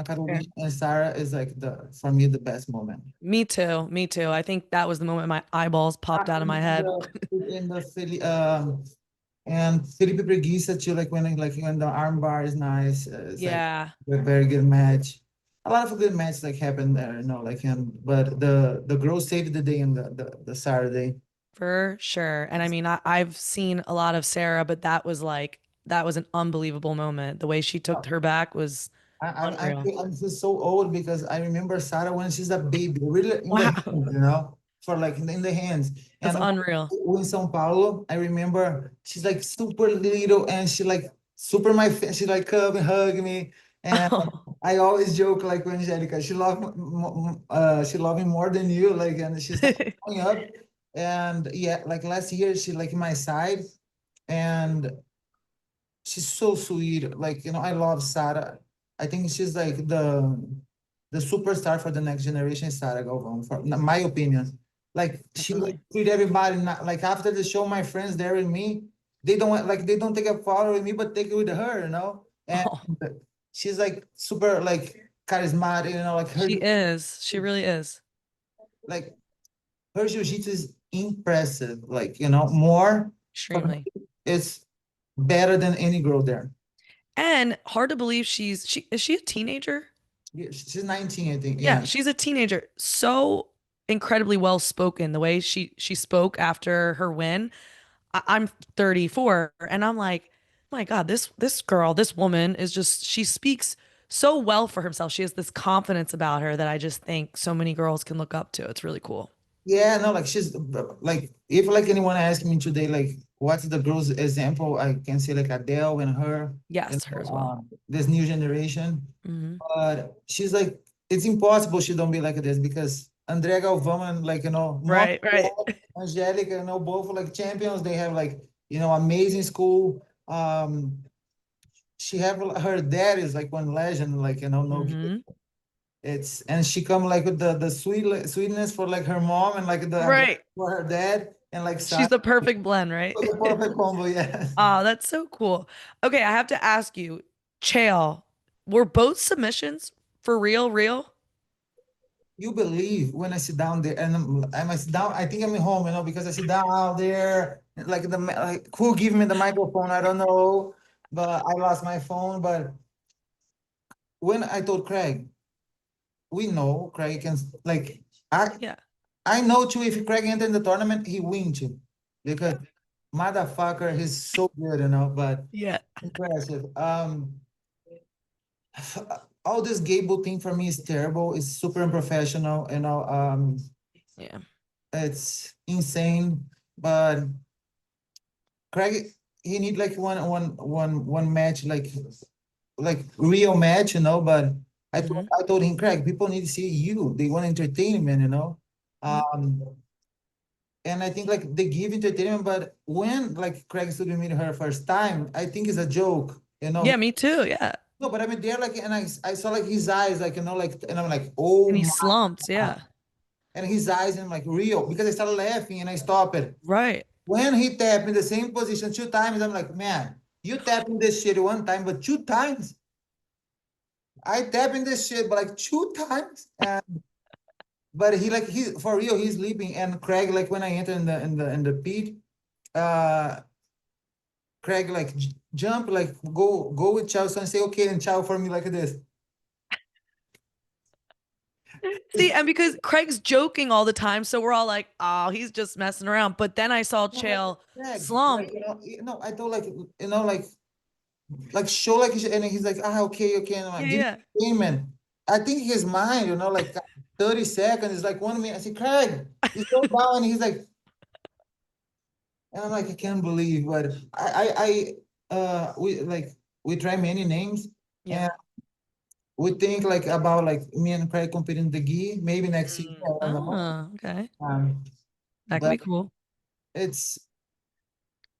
Fair. Carolina and Sarah is like the for me the best moment. Me too. Me too. I think that was the moment my eyeballs popped out of my And head. and Felipe Preguiça too, like when the armbar is nice, it's like Yeah, a very good match. A lot of good matches like happened there, you know, like and but the girls saved the day in the Saturday. for sure. And I mean, I've seen a lot of Sarah, but that was an unbelievable moment. The way she took her back was unreal. I'm just so old because I remember Sarah when she's a baby, really in the Wow. hands, you know, for like in the hands. That's And unreal. in São Paulo, I remember she's like super little and she like super she like come and hug me. And Oh, I always joke like when Angelica, she loved me more than you, like, and she's like growing up. And yeah, like last year, she like my side. And she's so sweet. Like, you know, I love Sarah. I think she's like the superstar for the next generation, Sarah Galvão, for my opinion. Like she like definitely. treat everybody like after the show, my friends there with me, they don't like they don't take a photo with me, but take it with her, you know? And Oh, she's like super like charismatic, you know, like her she is. She really is. like her jiu-jitsu is impressive. Like, you know, more for Extremely. me, it's better than any girl there. And hard to believe she is she a teenager? Yeah, she's 19, I think. Yeah, Yeah. she's a teenager. So incredibly well spoken. The way she spoke after her win. I'm 34 and I'm like, my God, this girl, this woman is just she speaks so well for herself. She has this confidence about her that I just think so many girls can look up to. It's really cool. Yeah, no, like she's like if like anyone asked me today, like what's the girl's example, I can say like Adele and her, you Yes, her know, as well. this new generation. Hmm. But she's like, it's impossible she don't be like this because Andrea Galvão and like, you know, Right, right. Angelica, you know, both like champions. They have like, you know, amazing school. She have her dad is like one legend, like, you know, no, Hmm. it's and she come like with the sweetness for like her mom and like the Right. for her dad and like She's side the perfect blend, right? the perfect combo. Yeah. Oh, that's so cool. Okay, I have to ask you, Chael, were both submissions for real, real? You believe when I sit down there and I sit down, I think I'm at home, you know, because I sit down out there, like like who give me the microphone, I don't know, but I lost my phone. But when I told Craig, we know Craig can like I Yeah. I know too if Craig enter in the tournament, he win too. Because motherfucker, he's so good, you know, but Yeah. impressive. All this Gable thing for me is terrible. It's super unprofessional, you know. Yeah. It's insane. But Craig, he need like one match, like real match, you know. But Hmm. I told him, Craig, people need to see you. They want entertainment, you know. Um, and I think like they give entertainment, but when like Craig stood with me her first time, I think it's a joke, you know. Yeah, me too. Yeah. No, but I mean there like and I saw like his eyes, like you know, like and I'm like, oh And he my slumped. God. Yeah. And his eyes and like real because I started laughing and I stopped it. Right. When he tapped in the same position two times, I'm like, man, you tap in this shit one time, but two times. I tap in this shit, but like two times. And but he for real, he's sleeping. And Craig, like when I enter in the pit, uh Craig like jump, like go with Chelsea and say okay and ciao for me like this. See, and because Craig's joking all the time, so we're all like, oh, he's just messing around. But then I saw No, like Chael Craig, like slump. I thought like like show like and he's like okay and I'm Yeah, like give yeah. me payment. I think his mind, you know, like 30 seconds is like 1 minute. I say Craig, he's so down and he's like, and I'm like I can't believe, but we like we try many names Yeah. and we think like about like me and Craig competing the gi maybe next year. Mm. I don't know. Oh, okay. That could But be cool. it's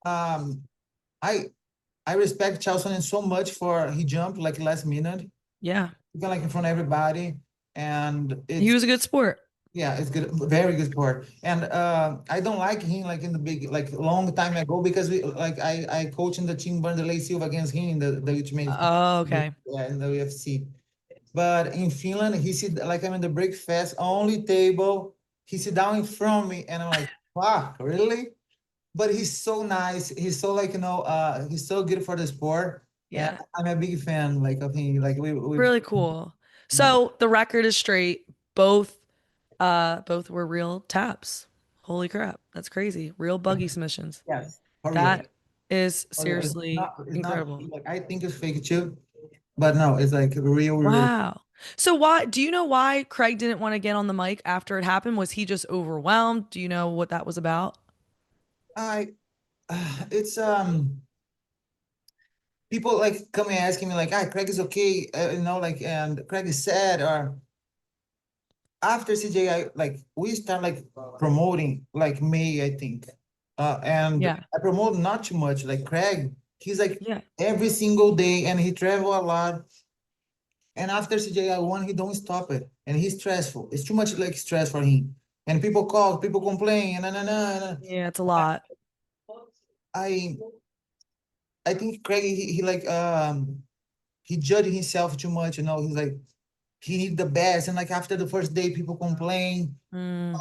um I I respect Charleston so much for he jumped like last minute, Yeah. like in front of everybody, and He it's was a good sport. Yeah, it's good, very good sport. And I don't like him like in the big like long time ago because we like I coach in the team Vanderlei Silva against him in the ultimate, Oh, okay. yeah, in the UFC. But in Finland, he sit like I'm in the breakfast only table. He sit down in front of me, and I'm like, wow, really? But he's so nice. He's so like he's so good for the sport, and Yeah. I'm a big fan like of him. Like we Really cool. yeah, So the record is straight. Both were real taps. Holy crap. That's crazy. Real buggy submissions. yes, for real. That is For real. seriously It's not incredible. like I think it's fake too, but no, it's like real, real. Wow. So why do you know why Craig didn't want to get on the mic after it happened? Was he just overwhelmed? Do you know what that was about? I it's people like coming asking me like, ah, Craig is okay, like, and Craig is sad, or after CJI, like we start like promoting like May, I think. And Yeah. I promote not too much. Like Craig, he's like Yeah. every single day and he travel a lot. And after CJI one, he don't stop it. And he's stressful. It's too much like stress for him. And people call, people complain, and Yeah, it's a lot. I I think Craig he like he judged himself too much, he's like he need the best. And like after the first day, people complain. Mm,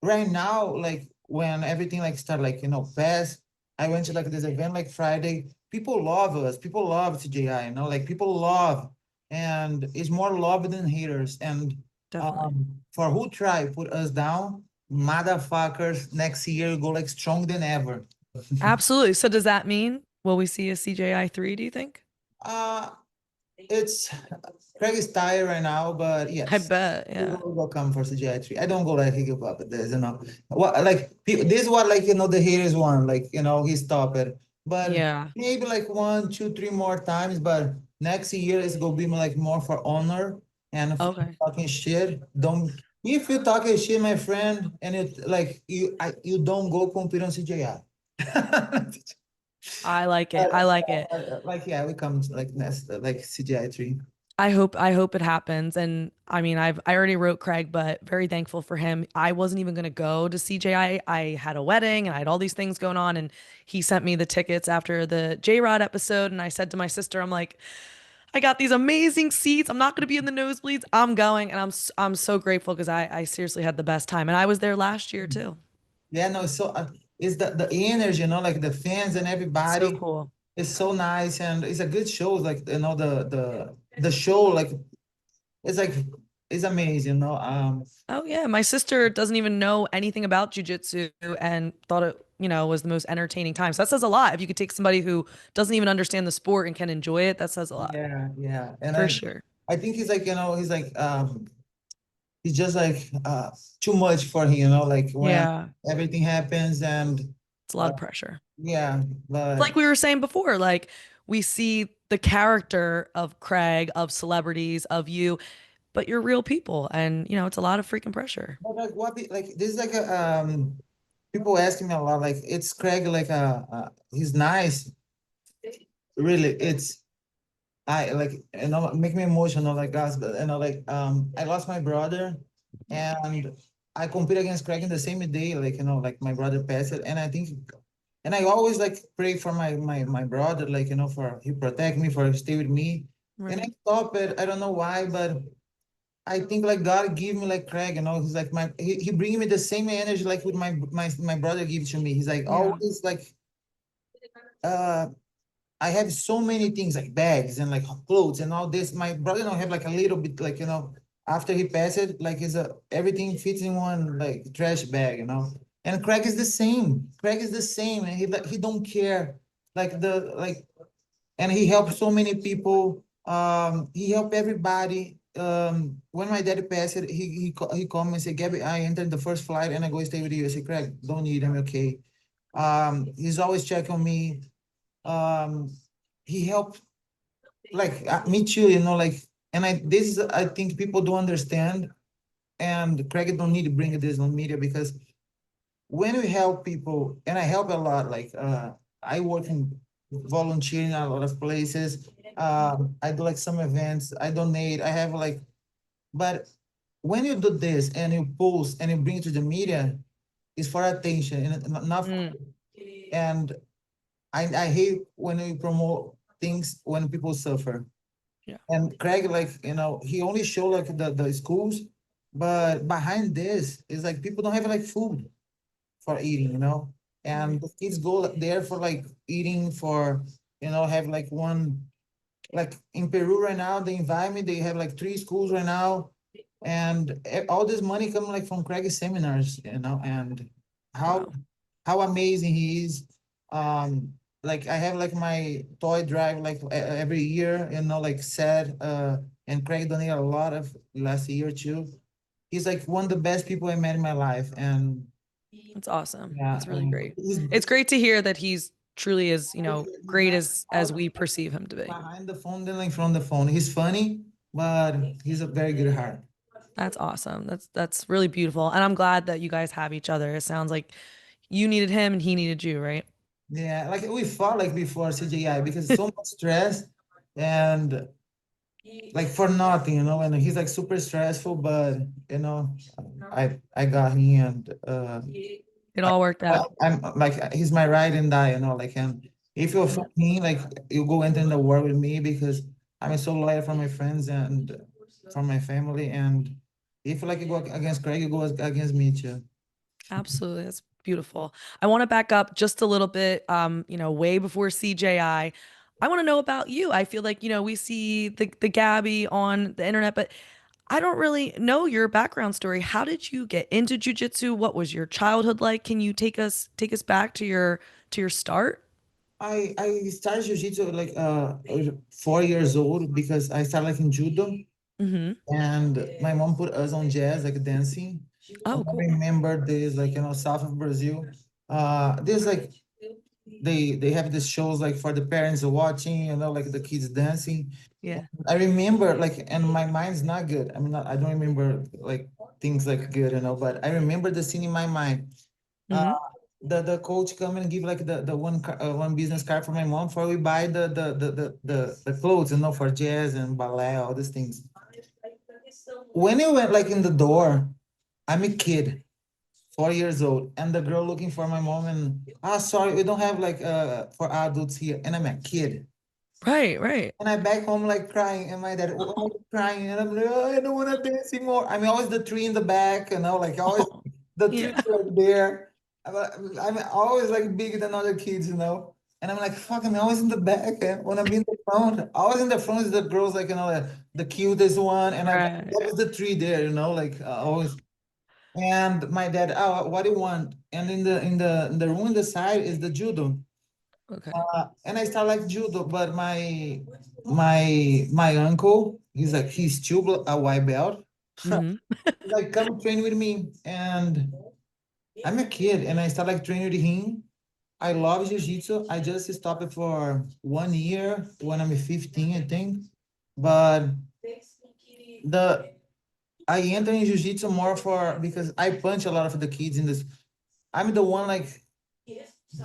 Right now, like when everything like start like pass, I went to like this event like Friday. People love us. People love TJI. Like people love, and it's more love than haters. And definitely. for who try put us down, motherfuckers, next year go like strong than ever. Absolutely. So does that mean will we see a CJI 3, do you think? Uh it's Craig is tired right now, but I yes. bet. He Yeah. will come for CGI3. I don't go like he give up at this. What like this is what like the haters want, like he stop it. But Yeah. maybe like one, two, three more times. But next year is gonna be like more for honor and if Okay. talking shit. Don't if you talking shit, my friend, and it like you don't go compete on CGI. I like it. I like it. Like yeah, we come like next like CGI3. I hope it happens. And I mean, I already wrote Craig, but very thankful for him. I wasn't even gonna go to CJI. I had a wedding and I had all these things going on, and he sent me the tickets after the J Rod episode. And I said to my sister, I'm like, I got these amazing seats. I'm not gonna be in the nosebleeds. I'm going, and I'm so grateful because I seriously had the best time, and I was there last year too. Yeah, no, so it's the energy, like the fans and So everybody cool. is so nice, and it's a good show. Like the show, like it's like it's amazing. Oh yeah, my sister doesn't even know anything about jujitsu and thought it was the most entertaining time. So that says a lot. If you could take somebody who doesn't even understand the sport and can enjoy it, that says a lot Yeah, yeah, and for I sure. I think he's like he's like he's just like too much for him. Like when Yeah, everything happens and it's a lot uh, of pressure. yeah, It's but like we were saying before, like we see the character of Craig, of celebrities, of you, but you're real people, and it's a lot of freaking pressure. like like this is like a people asking me a lot like it's Craig like he's nice really it's I like make me emotional like guys but like I lost my brother and I compete against Craig in the same day like like my brother passed it and I think and I always like pray for my brother like for he protect me for stay with me and I Right. stop it I don't know why but I think like God give me like Craig he's like he bring me the same energy like with my brother gives to me he's like Yeah. always like uh I have so many things like bags and like clothes and all this. My brother don't have like a little bit like after he passed it like is a everything fits in one like trash bag. And Craig is the same. Craig is the same and he don't care like the like and he helped so many people. He helped everybody. When my dad passed it, he called me and said, Gabby, I entered the first flight and I go stay with you. I said, Craig, don't need him, okay. He's always checking on me um he helped like me too like and this is I think people don't understand and Craig don't need to bring this on media because when we help people and I help a lot like I work in volunteering in a lot of places I do like some events I donate I have like but when you do this and you post and you bring it to the media, it's for attention and not for, Mm, and I hate when you promote things when people suffer. yeah. And Craig, like, he only show like the schools, but behind this is like people don't have like food for eating, and Right. the kids go there for like eating for, have like one, like in Peru right now, the environment, they have like three schools right now, and all this money coming like from Craig's seminars, and how Wow. how amazing he is. Um, like I have like my toy drive like every year, like said, and Craig donated a lot of last year too. He's like one of the best people I met in my life, and That's awesome. yeah, That's really great. he's It's great to hear that he's truly as, he's great not as we perceive him to be. behind the phone than like from the phone. He's funny, but he's a very good heart. That's awesome. That's really beautiful. And I'm glad that you guys have each other. It sounds like you needed him and he needed you, right? Yeah, like we fought like before CGI because so much stress and like for nothing, and he's like super stressful, but you know, I got him and It I, all worked out. I'm like he's my ride and die, like, and if you Yeah, offend me, like you go enter in the war with me because I'm so loyal from my friends and from my family, and if like you go against Craig, you go against me too. absolutely. That's beautiful. I want to back up just a little bit, way before CJI. I want to know about you. I feel like, we see the Gabby on the internet, but I don't really know your background story. How did you get into jujitsu? What was your childhood like? Can you take us back to your start? I started jiu-jitsu like 4 years old because I started like in judo, Mm-hmm. and my mom put us on jazz like dancing. And Oh, I cool. remember this like south of Brazil. There's like they have these shows like for the parents watching, like the kids dancing. Yeah. I remember like, and my mind's not good. I mean, I don't remember like things like good, but I remember the scene in my mind. uh Mm-hmm. the coach come and give like the one business card for my mom for we buy the clothes, for jazz and ballet, all these things. When you went like in the door, I'm a kid, 4 years old, and the girl looking for my mom, and sorry, we don't have like for adults here, and I'm a kid. Right, right. And I back home like crying, and my dad, why are you crying? And I'm like, oh, I don't want to dance anymore. I mean, always the tree in the back, like always Oh, the tree yeah. like there. I'm always like bigger than other kids. And I'm like, fuck, I'm always in the back. I want to be in the front. Always in the front is the girls, like, the cutest one. And I Right. always the tree there, like always. And my dad, oh, what do you want? And in the room in the side is the judo. Okay. And I start like judo, but my uncle, he's still a white belt. Mm-hmm. Like come train with me, and I'm a kid, and I start like training with him. I love jiu-jitsu. I just stopped it for 1 year when I'm 15, I think. But the I enter in jiu-jitsu more for because I punch a lot of the kids in this. I'm the one like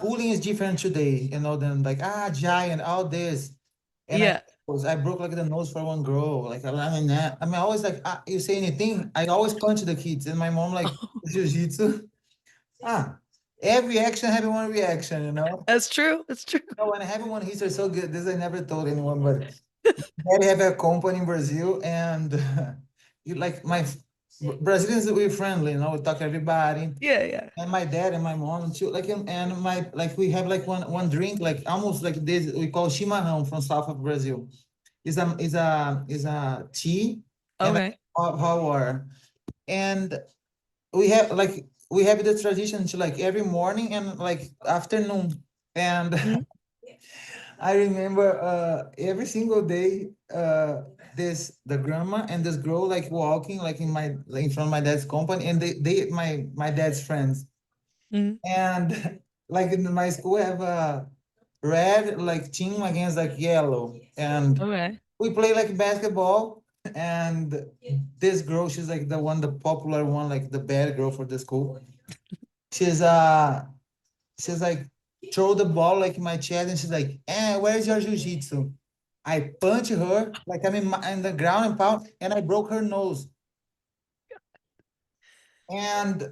bullying is different today, than like giant, all this. And Yeah. I broke like the nose for one girl. Like I mean, always like you say anything, I always punch the kids. And my mom like jiu-jitsu. Ah, every action having one reaction, That's true. That's true. No, and having one history is so good. This I never told anyone, but I have a company in Brazil, and you like Brazilians, we're friendly, we talk to everybody. Yeah, yeah. And my dad and my mom too, like, and my, like, we have like one drink, like almost like this, we call chimarrão from south of Brazil. Is a tea and like Okay. hot water. And we have this tradition to like every morning and like afternoon. And Mhm. I remember every single day, the grandma and this girl like walking like in front of my dad's company, and my dad's friends. Mhm. And like in my school, I have a red like team against like yellow, and Okay. we play like basketball. And this girl, she's like the popular one, like the bad girl for the school. She's she's like throw the ball like in my chest, and she's like, where's your jiu-jitsu? I punch her like I'm in the ground and pound, and I broke her nose. And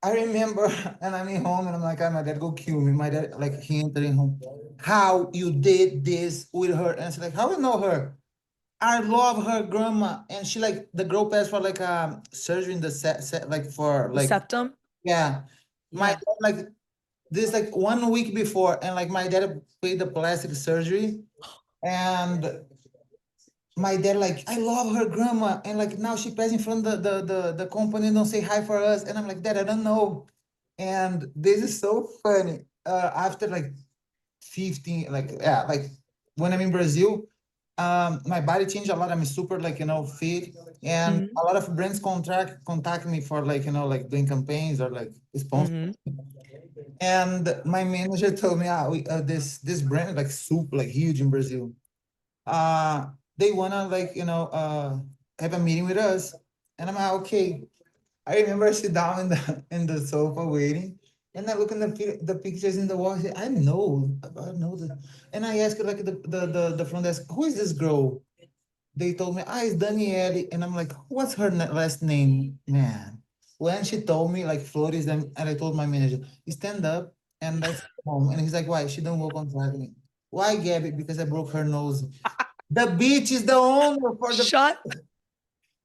I remember, and I'm in home, and I'm like, "Ah, my dad go kill me." My dad, like, he entered in home. How you did this with her? And she's like, how you know her? I love her grandma. And she like, the girl passed for like surgery in the set like for The like, septum? yeah. My Yeah. dad, like this like 1 week before, and like my dad paid the plastic surgery, and my dad like, I love her grandma, and like now she passed in front of the company and don't say hi for us, and I'm like, Dad, I don't know. And this is so funny. After like 15, like, yeah, like when I'm in Brazil, my body changed a lot. I'm super like, fit, and Hmm. a lot of brands contact me for like, like doing campaigns or like sponsor. Hmm. And my manager told me, this brand like super like huge in Brazil. Uh, they wanna like, have a meeting with us. And I'm like, okay. I remember I sit down in the sofa waiting, and I look in the pictures in the wall. I say, I know that. And I asked like the front desk, who is this girl? They told me, it's Danielle. And I'm like, what's her last name, man? When she told me like Flores, and I told my manager, stand up and let's go home. And he's like, why? She don't work on Friday. Why, Gabby? Because I broke her nose. The bitch is the owner for the. Shut.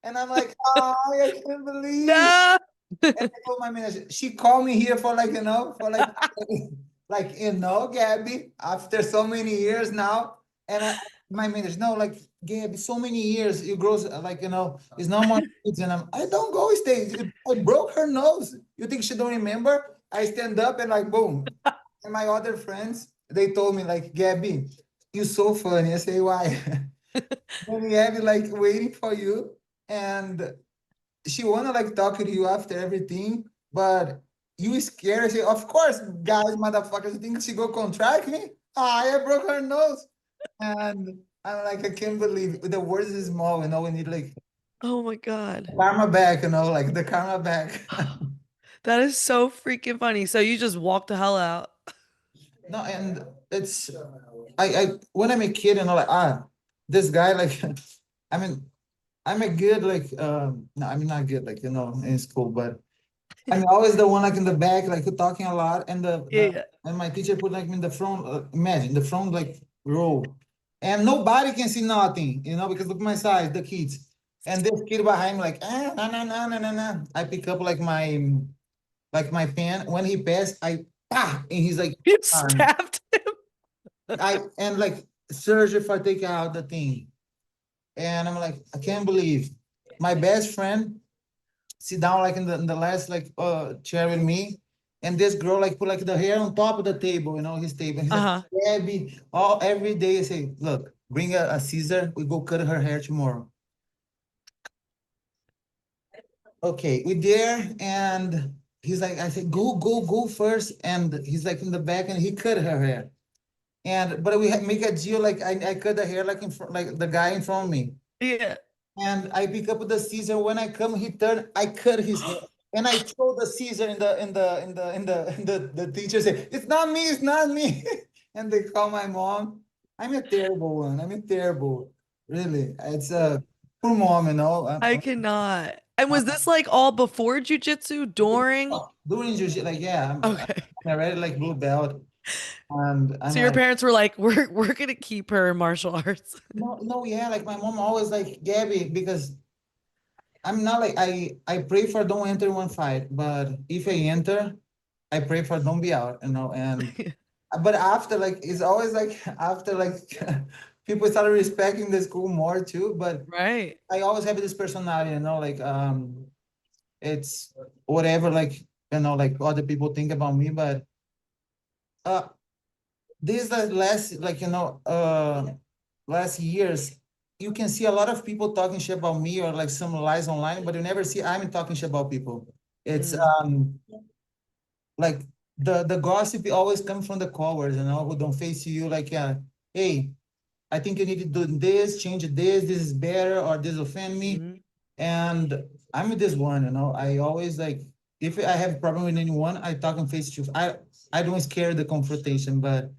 And I'm like, oh, I can't believe. No. And I told my manager, she called me here for like, for like, like, Gabby, after so many years now. And my manager, no, like, Gabby, so many years, you grow, like, it's no more kids. And I don't go stage. I broke her nose. You think she don't remember? I stand up and like, boom. And my other friends, they told me like, Gabby, you so funny. I say, why? When we have like waiting for you, and she wanna like talk to you after everything, but you scared. Say, of course, guys, motherfuckers, you think she go contract me? I broke her nose, and I'm like, I can't believe it. The world is small. We need like Oh my God. karma back. Like the karma back. That is so freaking funny. So you just walked the hell out. No, and it's I when I'm a kid, like this guy like, I mean, I'm a good like no, I'm not good like in school, but I'm always the one like in the back, like talking a lot, and Yeah. and my teacher put like me in the front. Imagine the front like row, and nobody can see nothing, because look my size, the kids, and this kid behind me like no no no no no no. I pick up like my pen. When he passed, I and he's like You arm. stabbed him. I and like search if I take out the thing, and I'm like, I can't believe my best friend sit down like in the last like chair with me, and this girl like put like the hair on top of the table, his table. He's like, Uh-huh. Gabby, every day I say, look, bring a scissor, we go cut her hair tomorrow. Okay, we there, and he's like, I said, go first, and he's like in the back, and he cut her hair. And but we make a deal, like I cut the hair like in front, like the guy in front of me. Yeah. And I pick up the scissor. When I come, he turn. I cut his hair, and I throw the scissor in the teacher say, "It's not me. It's not me." And they call my mom. I'm a terrible one. I'm a terrible. Really, it's a poor mom. I cannot. And was this like all before jujitsu, during? Doing jiu like yeah, Okay. I'm already like blue belt, and I'm So your like parents were like, we're gonna keep her in martial arts. no no yeah, like my mom always like Gabby, because I'm not like I pray for don't enter one fight, but if I enter, I pray for don't be out, and but after like it's always like after like people started respecting the school more too, but Right. I always have this personality, like it's whatever like like other people think about me, but uh these like last like last years you can see a lot of people talking shit about me or like some lies online, but you never see I'm talking shit about people. It's Mm, like the gossip always comes from the cowards, who don't face you like, yeah, hey, I think you need to do this, change this is better, or this offend me. mhm. And I'm this one, I always like, if I have a problem with anyone, I talk on face to face. I don't scare the confrontation, but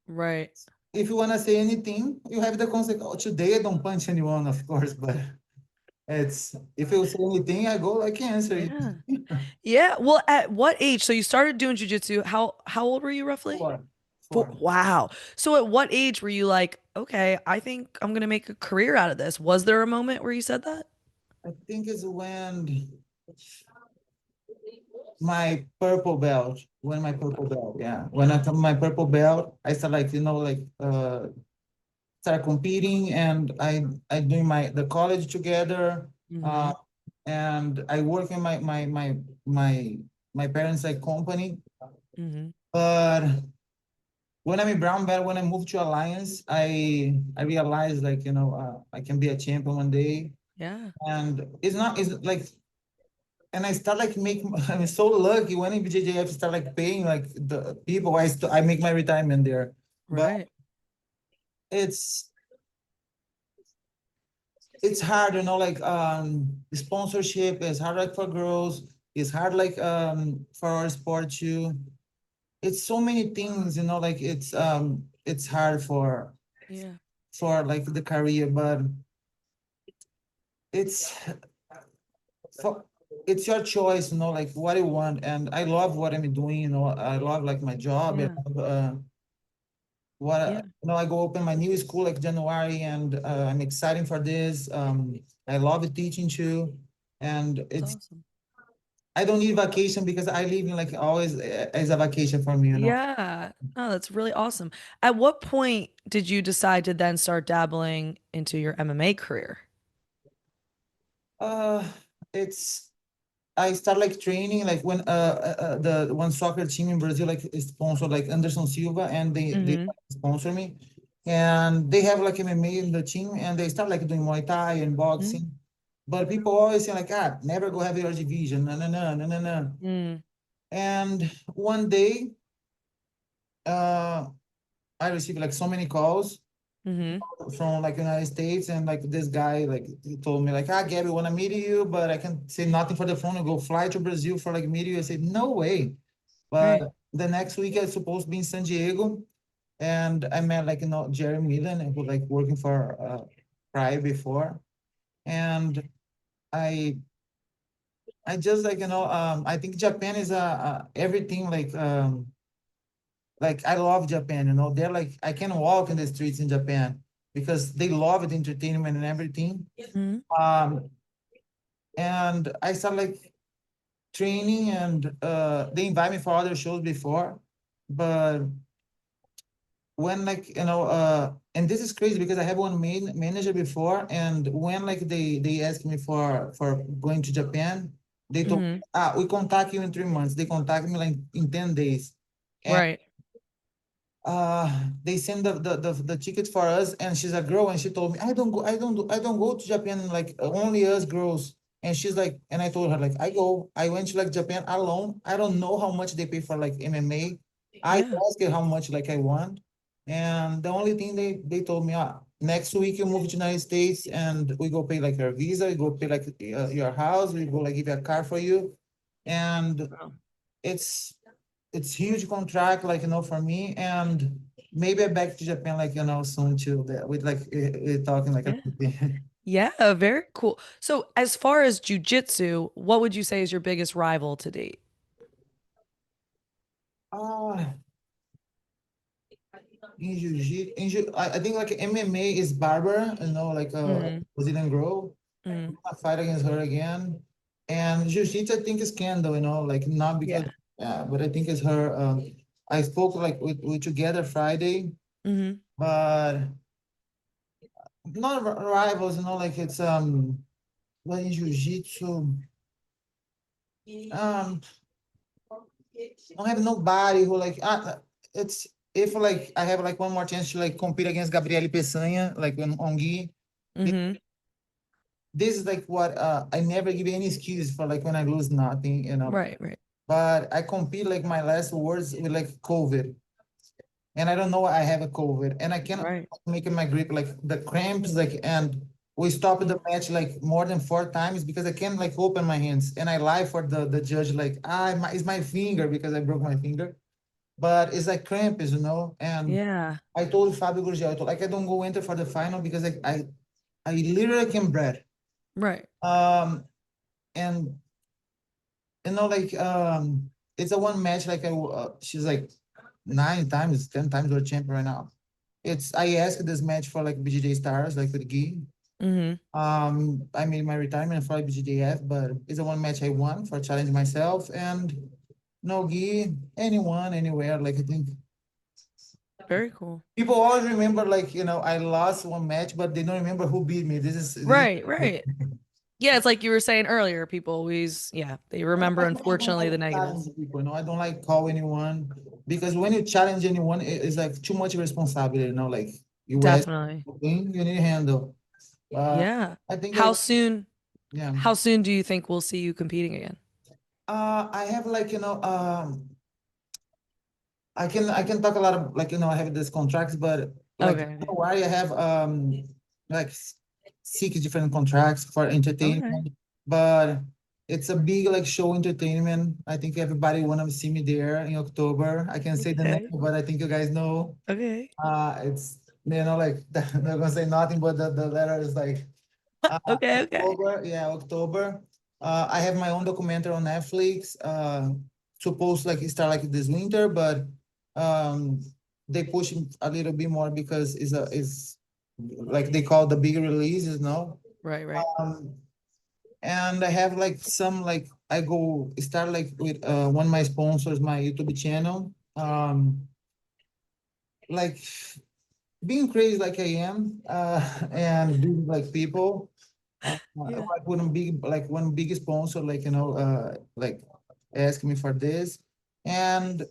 Right. if you want to say anything, you have the consequence. Oh, today I don't punch anyone, of course, but It's if you say anything, I go like answer you. Yeah. Yeah. Well, at what age? So you started doing jujitsu. How old were you roughly? Four, Four. four. Wow. So at what age were you like, okay, I think I'm gonna make a career out of this? Was there a moment where you said that? I think it's when my purple belt, yeah. When I come my purple belt, I start like, start competing and I doing the college together. Mm-hmm. Uh, and I work in my parents' like company. Mm-hmm. But when I'm in brown belt, when I moved to Alliance, I realized like, I can be a champion one day. Yeah. And it's like, and I start like make I'm so lucky when in BJJF start like paying like the people I make my retirement there. But Right. it's it's hard, like sponsorship is hard like for girls, it's hard like for our sport too. It's so many things, like it's hard Yeah. for like the career, but it's for it's your choice, like what you want. And I love what I'm doing, I love like my job. Yeah. Yeah. I go open my new school like January, and I'm excited for this. I love teaching too, and That's it's awesome. I don't need vacation because I live in like always as a vacation for me. Yeah. Oh, that's really awesome. At what point did you decide to then start dabbling into your MMA career? Uh, it's I start like training like when the one soccer team in Brazil like is sponsored like Anderson Silva, and they Mm-hmm. sponsor me, and they have like MMA in the team, and they start like doing Muay Thai and boxing. But people always say like, never go have your division, no, no, no, no, no, no. Mm-hmm. And one day, uh, I received like so many calls Mm-hmm. from like United States, and like this guy like he told me like, Gabby, want to meet you, but I can say nothing for the phone and go fly to Brazil for like meet you. I said no way. Right. But the next week I was supposed to be in San Diego, and I met like Jerry Millen, who like working for Pride before, and I I just like I think Japan is everything like I love Japan. They're like I can walk in the streets in Japan because they love the entertainment and everything. Mm-hmm. Um, and I started like training, and they invite me for other shows before, but when like and this is crazy because I have one main manager before, and when like they asked me for going to Japan, they told Mm-hmm. we contact you in 3 months. They contact me like in 10 days. Right. They send the ticket for us, and she's a girl, and she told me I don't go to Japan, like only us girls. And she's like, and I told her like I went to like Japan alone. I don't know how much they pay for like MMA. I Yeah. asked her how much like I want, and the only thing they told me, next week you move to United States, and we go pay like your visa, we go pay like your house, we go like give you a car for you. And Wow. it's huge contract, like for me. And maybe I back to Japan, like soon too, with like talking like a Yeah. Yeah, very cool. So as far as jujitsu, what would you say is your biggest rival to date? ah in jiu-jitsu, I think like MMA is Barbara, like Mm-hmm. Brazilian girl. Mm-hmm. I fight against her again. And jiu-jitsu, I think is Kendall, like not because, Yeah. yeah, but I think it's her. I spoke like we together Friday, Mm-hmm. but not rivals, like it's but in jiu-jitsu, um don't have nobody who like it's if like I have like one more chance to like compete against Gabriele Peçanha, like when on gi. Mm-hmm. This is like what I never give any excuse for like when I lose nothing, Right, right, but I compete like my last words with like COVID, and I don't know I have a COVID, and I cannot right. make my grip like the cramps, like. And we stopped the match like more than 4 times because I can't like open my hands, and I lie for the judge like it's my finger because I broke my finger, but it's like cramps, and Yeah. I told Fabio Gurgel, I told like I don't go enter for the final because I literally can breathe. Right. Um, and like it's a one match like she's like 9 times, 10 times world champion right now. It's I asked this match for like BJJ stars like with Guy. Mm-hmm. I made my retirement for BJJF, but it's a one match I won for challenging myself and no Guy, anyone, anywhere. Like I think Very cool. people always remember like I lost one match, but they don't remember who beat me. This is Right, right. Yeah, it's like you were saying earlier, people always, yeah, they remember, I don't unfortunately, like the negatives. challenge people, I don't like call anyone because when you challenge anyone, it's like too much responsibility, like you ask Definitely. something, you need to handle. Uh, Yeah. I think How soon, yeah. how soon do you think we'll see you competing again? I have like, I can talk a lot of like, I have this contracts, but like Okay, okay. why I have like 6 different contracts for Okay. entertainment, but it's a big like show entertainment. I think everybody wanna see me there in October. I can say the name, Okay. but I think you guys know. Okay. It's like I'm not gonna say nothing, but the letter is like Okay, okay. October, yeah, October. I have my own documentary on Netflix. Supposed like start like this winter, but um, they push it a little bit more because is like they call the big releases, no. Right, right. Um, and I have like some like I go start like with one of my sponsors, my YouTube channel. Like being crazy like I am, and being like people. Yeah. Like one big sponsor, like like ask me for this. And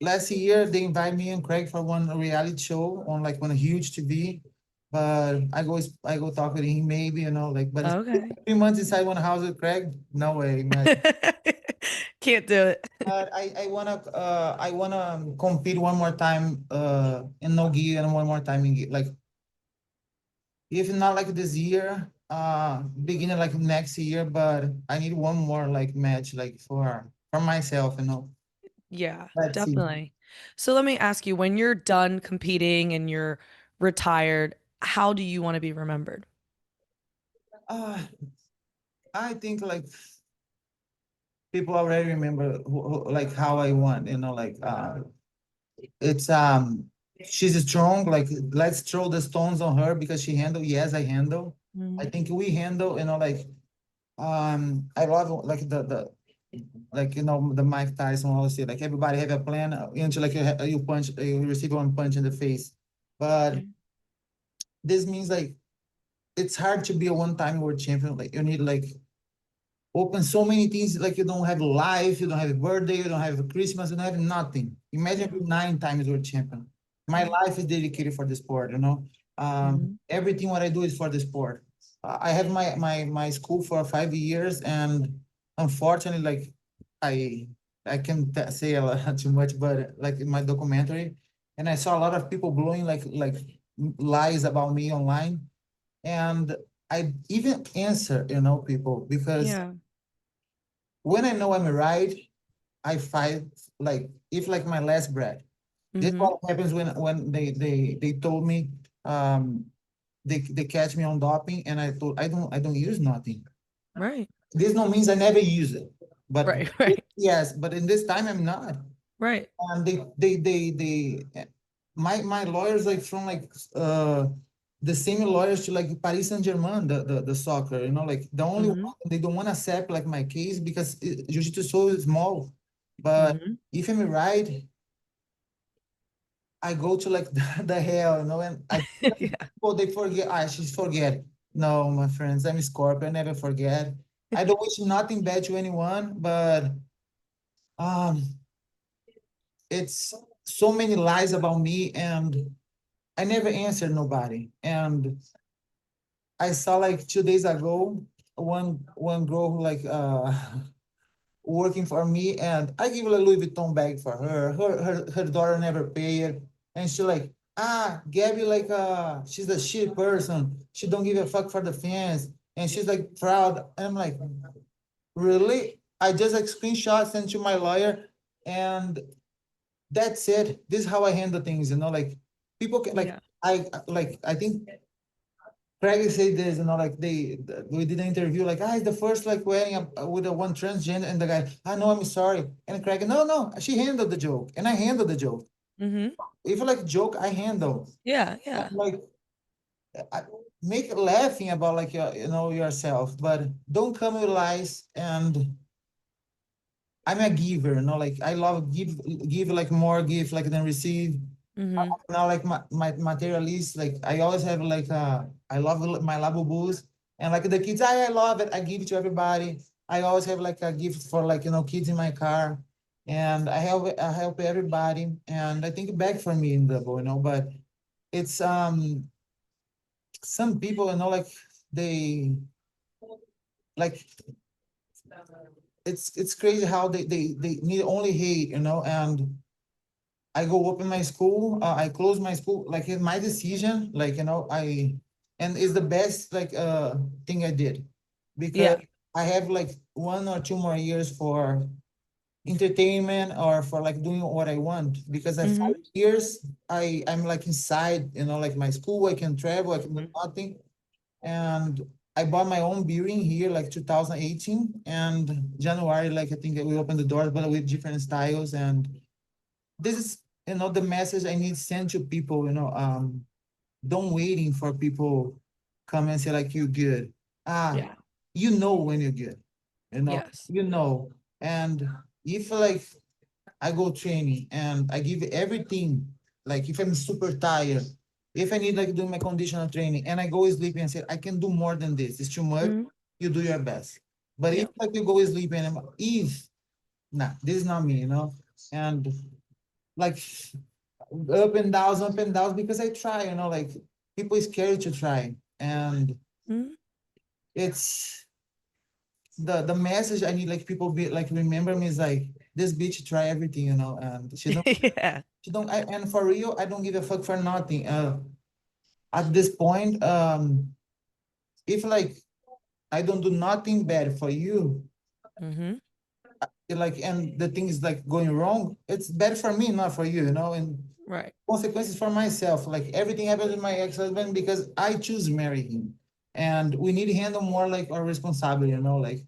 last year they invite me and Craig for one reality show on like one huge TV. But I go talk with him maybe, like but it's Okay. 3 months inside one house with Craig. No way, man. Can't do it. But I wanna compete one more time in Nogi and one more time in like if not like this year, beginning like next year, but I need one more like match like for myself, Yeah, Let's see. definitely. So let me ask you, when you're done competing and you're retired, how do you want to be remembered? Uh, I think like people already remember like how I won, like it's she's strong, like let's throw the stones on her because she handle, yes, I handle. I Mhm. think we handle, like I love like the like the Mike Tyson always say like everybody have a plan until like you punch you receive one punch in the face, but Yeah. this means like it's hard to be a one-time world champion. Like you need like open so many things. Like you don't have life, you don't have a birthday, you don't have a Christmas, you don't have nothing. Imagine Yeah. being 9 times world champion. My Yeah. life is dedicated for the sport. Mhm. Everything what I do is for the sport. I have my school for 5 years, and unfortunately, like I I can say a lot too much, but like in my documentary, and I saw a lot of people blowing like lies about me online, and I even answer, people, because Yeah. when I know I'm right, I fight like if like my last breath. This is Mhm. what happens when they told me um they catch me on doping, and I told I don't use nothing. Right. This no means I never use it, but Right. Right. yes, but in this time I'm not. Right. And my lawyers like from like uh the same lawyers to like Paris Saint-Germain, the soccer, like the only one Mhm. they don't want to accept like my case because jiu-jitsu is so small. But Mhm. if I'm right, I go to like the hell, and I Yeah. people they forget, she's forget. No, my friends, I'm Scorpio, I never forget. I don't wish nothing bad to anyone, but um it's so many lies about me, and I never answered nobody. And I saw like 2 days ago one girl who like working for me, and I give a Louis Vuitton bag for her. Her daughter never paid, and she like, Gabby like she's a shit person. She don't give a fuck for the fans, and she's like proud. And I'm like, really? I just like screenshot sent to my lawyer, and that's it. This is how I handle things, like people can like Yeah. I think Craig said this, like we did an interview, like, it's the first like wedding with a one transgender, and the guy, I know, I'm sorry, and Craig, no, no, she handled the joke, and I handled the joke. Mm-hmm. If you like joke, I handle. Yeah, yeah. Like, I, make laughing about like your, yourself, but don't come with lies. And I'm a giver, like I love give like more give like than receive. Mm-hmm. Now like my materialist, like I always have like I love my Labubus, and like the kids, I love it, I give it to everybody. I always have like a gift for like kids in my car, and I help everybody, and I think back for me in double, but it's some people, like they like it's crazy how they need only hate, and I go open my school, I close my school, like it's my decision, like and it's the best like thing I did, because Yeah. I have like 1 or 2 more years for entertainment or for like doing what I want, because at Mm-hmm. 5 years I'm like inside, like my school, I can travel, I can do nothing. And I bought my own building here like 2018, and January, like I think we opened the doors, but with different styles. And this is, the message I need to send to people, don't waiting for people come and say like you good. Ah, Yeah. when you're good, Yes. you know. And if like I go training and I give everything, like if I'm super tired, if I need like do my conditional training and I go sleep and say, I can do more than this, it's too much, Mm-hmm. you do your best. But if Yeah. like you go sleep and if, nah, this is not me, and like up and downs, because I try, like people is scared to try. And Mm-hmm. it's the message I need, like people be like remember me is like this bitch try everything, and Yeah. she don't and for real, I don't give a fuck for nothing. At this point, if like I don't do nothing bad for you, Mm-hmm. like and the thing is like going wrong, it's bad for me, not for you, and Right. consequences for myself. Like everything happened with my ex-husband because I choose to marry him. And we need to handle more like our responsibility, like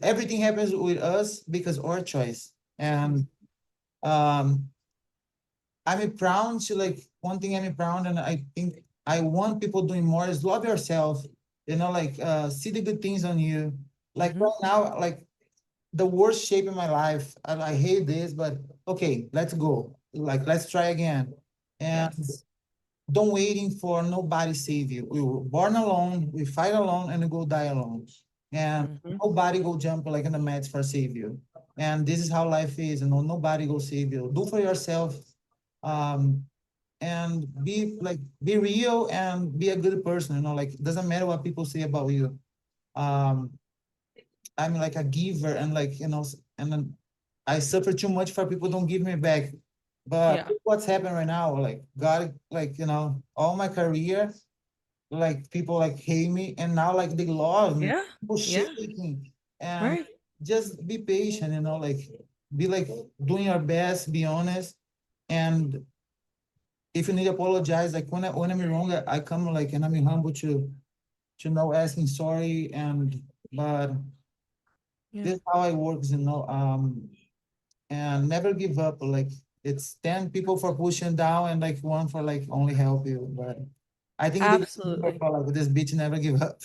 everything happens with us because our choice. And um I'm proud to like one thing I'm proud, and I think I want people doing more is love yourself, like see the good things on you. Like Mm-hmm. right now, like the worst shape in my life. I hate this, but okay, let's go. Like let's try again. And Yes. don't waiting for nobody save you. We were born alone, we fight alone, and we go die alone. And Mm-hmm. nobody go jump like in the mats for save you. And this is how life is, nobody go save you. Do for yourself, um, and be real and be a good person, like it doesn't matter what people say about you. Um, I'm like a giver, and like, and then I suffer too much for people don't give me back. But Yeah. what's happened right now, like God, like, all my career, like people like hate me, and now like they love me, Yeah. people Yeah. shaking. And Right. just be patient, like be like doing your best, be honest. And if you need to apologize, like when I'm wrong, I come like, and I'm humble to know asking sorry. And but Yeah. this is how I works, and never give up. Like it's 10 people for pushing down and like one for like only help you. But I think they Absolutely. like this bitch never give up.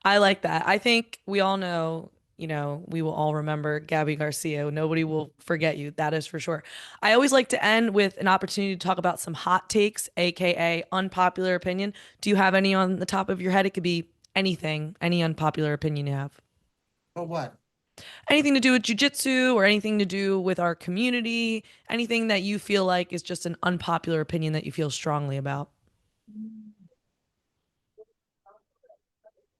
I like that. I think we all know, we will all remember Gabi Garcia. Nobody will forget you. That is for sure. I always like to end with an opportunity to talk about some hot takes, aka unpopular opinion. Do you have any on the top of your head? It could be anything, any unpopular opinion you have. For what? Anything to do with jujitsu or anything to do with our community, anything that you feel like is just an unpopular opinion that you feel strongly about.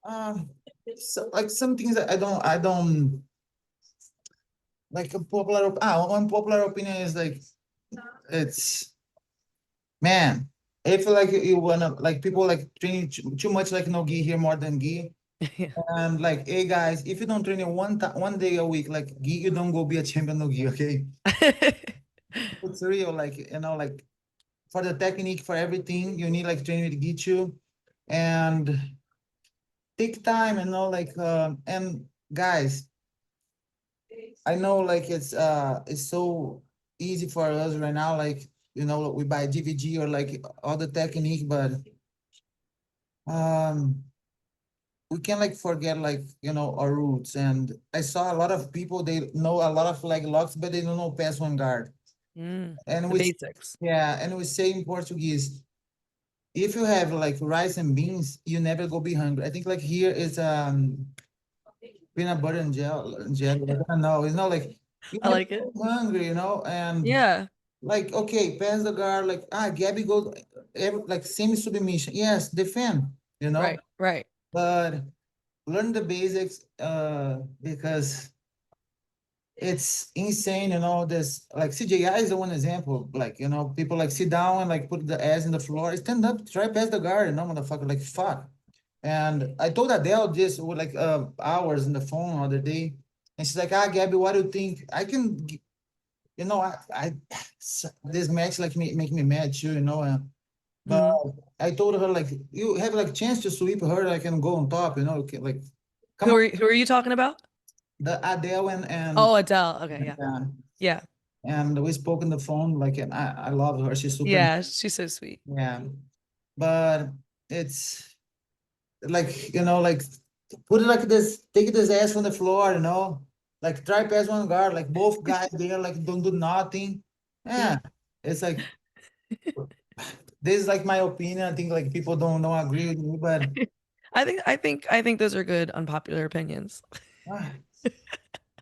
Um, so like some things that I don't like a one popular opinion is like it's man. If like you wanna like people like training too much like no gi here more than gi. Yeah. And like, hey guys, if you don't train it one day a week, like gi, you don't go be a champion of gi, okay? It's real, like like for the technique, for everything, you need like training with gi too. and take time, like and guys, I know like it's so easy for us right now, like we buy DVG or like all the technique, but um we can like forget like our roots. And I saw a lot of people, they know a lot of leg locks, but they don't know pass one guard. And The we basics. yeah, and we say in Portuguese, if you have like rice and beans, you never go be hungry. I think like here is peanut butter and jelly. Like, I don't know. It's not like you I never like it. go hungry, and Yeah. like okay, pass the guard, like Gabby go like semi submission. Yes, defend, Right. Right. but learn the basics because it's insane, this like CJI is the one example. Like, people like sit down and like put the ass in the floor, stand up, try pass the guard, motherfucker, like fuck. And I told Adele this with like hours in the phone the other day. And she's like, Gabby, what do you think? I can I this match like make me mad too, but Mhm. I told her like you have like chance to sweep her, I can go on top, like come Who on, are you talking about? the Adele Oh, Adele. Okay, yeah. uh, Yeah. and we spoke on the phone like, and I love her, she's super, Yeah, she's so sweet. yeah, but it's like like put it like this, take this ass from the floor, like try pass one guard, like both guys there like don't do nothing. Yeah. Yeah, it's like this is like my opinion. I think like people don't agree with me, but I think those are good unpopular opinions. ah,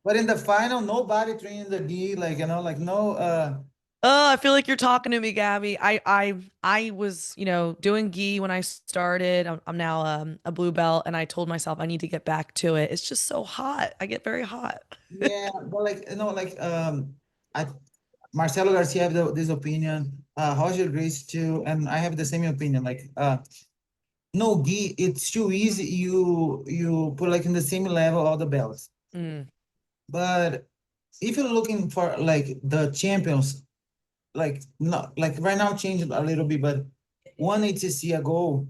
but in the final, nobody trained the gi, like like no Oh, I feel like you're talking to me, Gabby. I was, doing gi when I started. I'm now a blue belt, and I told myself I need to get back to it. It's just so hot. I get very hot. yeah, but like like I Marcelo Garcia have this opinion, Roger Grace too, and I have the same opinion. Like, no gi, it's too easy. You put like in the same level all the belts. Mm, But if you're looking for like the champions, like not like right now changed a little bit, but one ATC ago,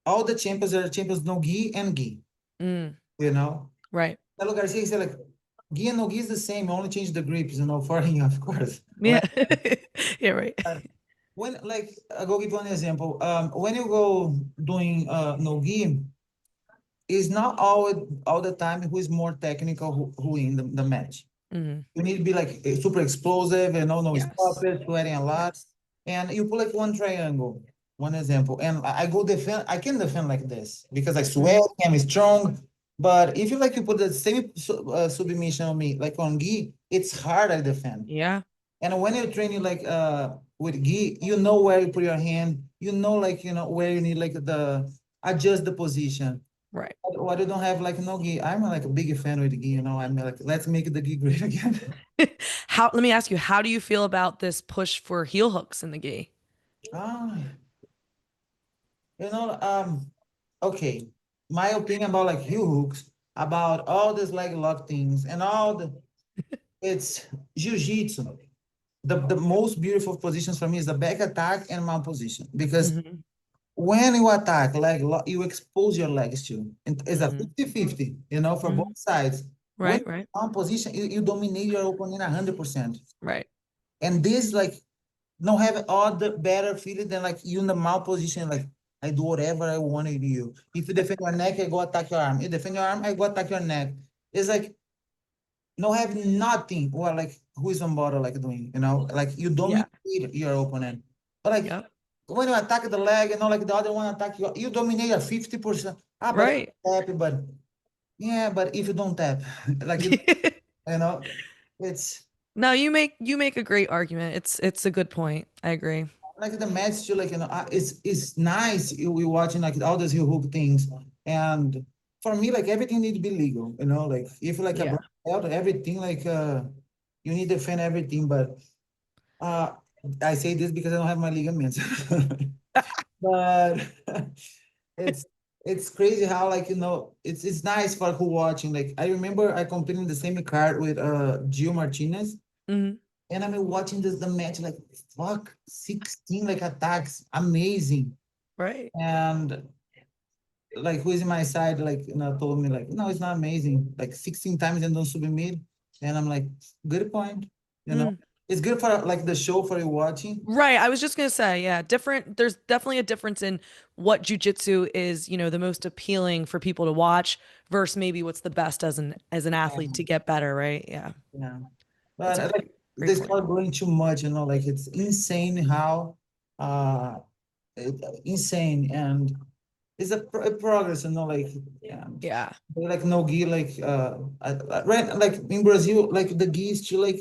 all the champions are champions no gi and gi. mm, You know, right. Marcelo Garcia said like gi and no gi is the same. Only change the grips. For him, of course. Yeah. Yeah, right. When like I go give you an example. When you go doing no gi, it's not all the time who is more technical who in the match. Hmm. You need to be like super explosive and no stop Yes. it, sweating a lot. Yes. And you put like one triangle, one example. And I go defend, I can defend like this because I sweat, Hmm. I'm strong. But if you like you put the same submission on me, like on gi, it's hard I defend. Yeah. And when you're training like with gi, you know where you put your hand, like where you need like the adjust the position. Right. What you don't have like no gi. I'm like a big fan with gi, I'm like, let's make the gi great again. Let me ask you, how do you feel about this push for heel hooks in the gi? Ah, you know, okay. My opinion about like heel hooks, about all this like lock things and all it's jiu-jitsu. The most beautiful positions for me is the back attack and mount position because Hmm. when you attack leg lock, you expose your legs too. And it's a Hmm. 50-50, for Hmm. both sides. When Right, right, mount position, you dominate your opponent 100%. right. And this like no have all the better feeling than like you in the mount position, like I do whatever I want to do. If you defend your neck, I go attack your arm. You defend your arm, I go attack your neck. It's like no have nothing or like who is on border like doing, like you Yeah. dominate your opponent. But like Yep. when you attack the leg, like the other one attack you, you dominate a 50%. But Right. tap, but yeah, but if you don't tap, like you know, it's No, you make a great argument. It's a good point. I agree. like the match too, like it's nice we watching like all those hook things, and for me like everything need to be legal, like if like a Yeah. brown belt, everything like you need to defend everything, but uh I say this because I don't have my ligaments, but it's it's crazy how like it's nice for who watching. Like I remember I competed in the same card with Gio Martinez. Hmm. And I'm watching the match like fuck 16 like attacks. Amazing. Right. And like who is in my side, like, told me like, no, it's not amazing. Like 16 times and don't submit. And I'm like, good point. You know, Mm. it's good for like the show for you watching. Right. I was just gonna say, yeah, different. There's definitely a difference in what jujitsu is, the most appealing for people to watch versus maybe what's the best as an athlete to Um, get better, right? Yeah. yeah. That's But a like great they point. start going too much, like it's insane how uh insane, and it's a progress, like Yeah. like no gi, like right, like in Brazil, like the gi is still like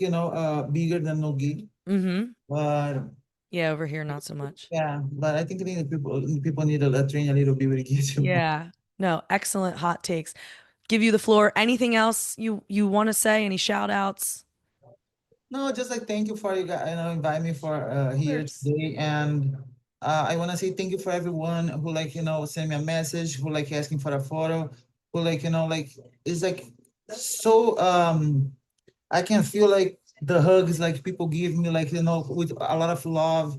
bigger than no gi. Mm-hmm. But Yeah, over here, not so much. yeah, but I think people need to train a little bit with gi too. Yeah. No, excellent hot takes. Give you the floor. Anything else you want to say? Any shout outs? No, just like thank you for you guys, invite me for Of here course. today. And I want to say thank you for everyone who like send me a message, who like asking for a photo, who like like it's like so I can feel like the hugs like people give me, like with a lot of love.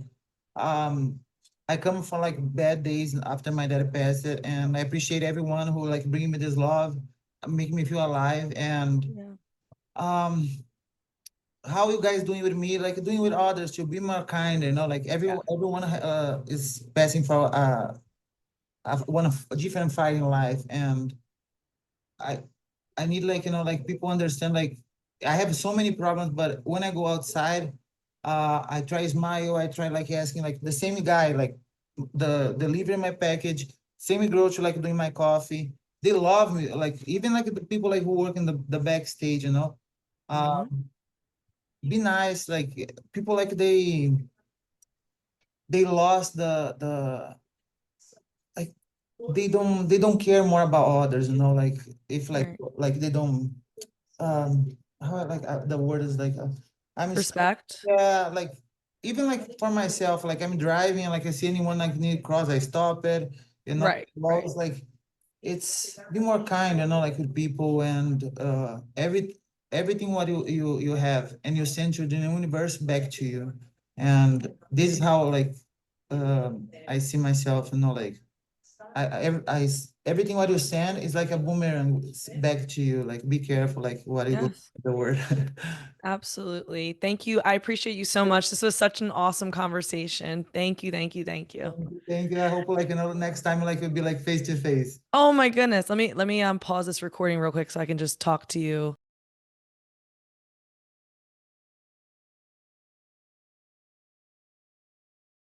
um I come from like bad days after my dad passed it, and I appreciate everyone who like bring me this love, make me feel alive. And Yeah. um how you guys doing with me, like doing with others, to be more kind, like Yeah. everyone is passing for one of a different fight in life. And I I need like like people understand, like I have so many problems, but when I go outside, I try smile, I try like asking like the same guy, like the delivering my package, same girl to like doing my coffee. They love me, like even like the people like who work in the backstage, Mm-hmm. be nice, like people like they lost the like they don't care more about others, like if Right. like they don't how like the word is like I'm Respect. yeah, like even like for myself, like I'm driving and like I see anyone like need cross, I stop it, Right. Right. always like it's be more kind, like with people. And everything what you have and you send to the universe back to you. And this is how like I see myself, like everything what you send is like a boomerang back to you. Like be careful, like what you go Yes. the word. Absolutely. Thank you. I appreciate you so much. This was such an awesome conversation. Thank you. Thank you. Thank you. Thank you. I hope like next time like it'll be like face to face. Oh my goodness. Let me pause this recording real quick so I can just talk to you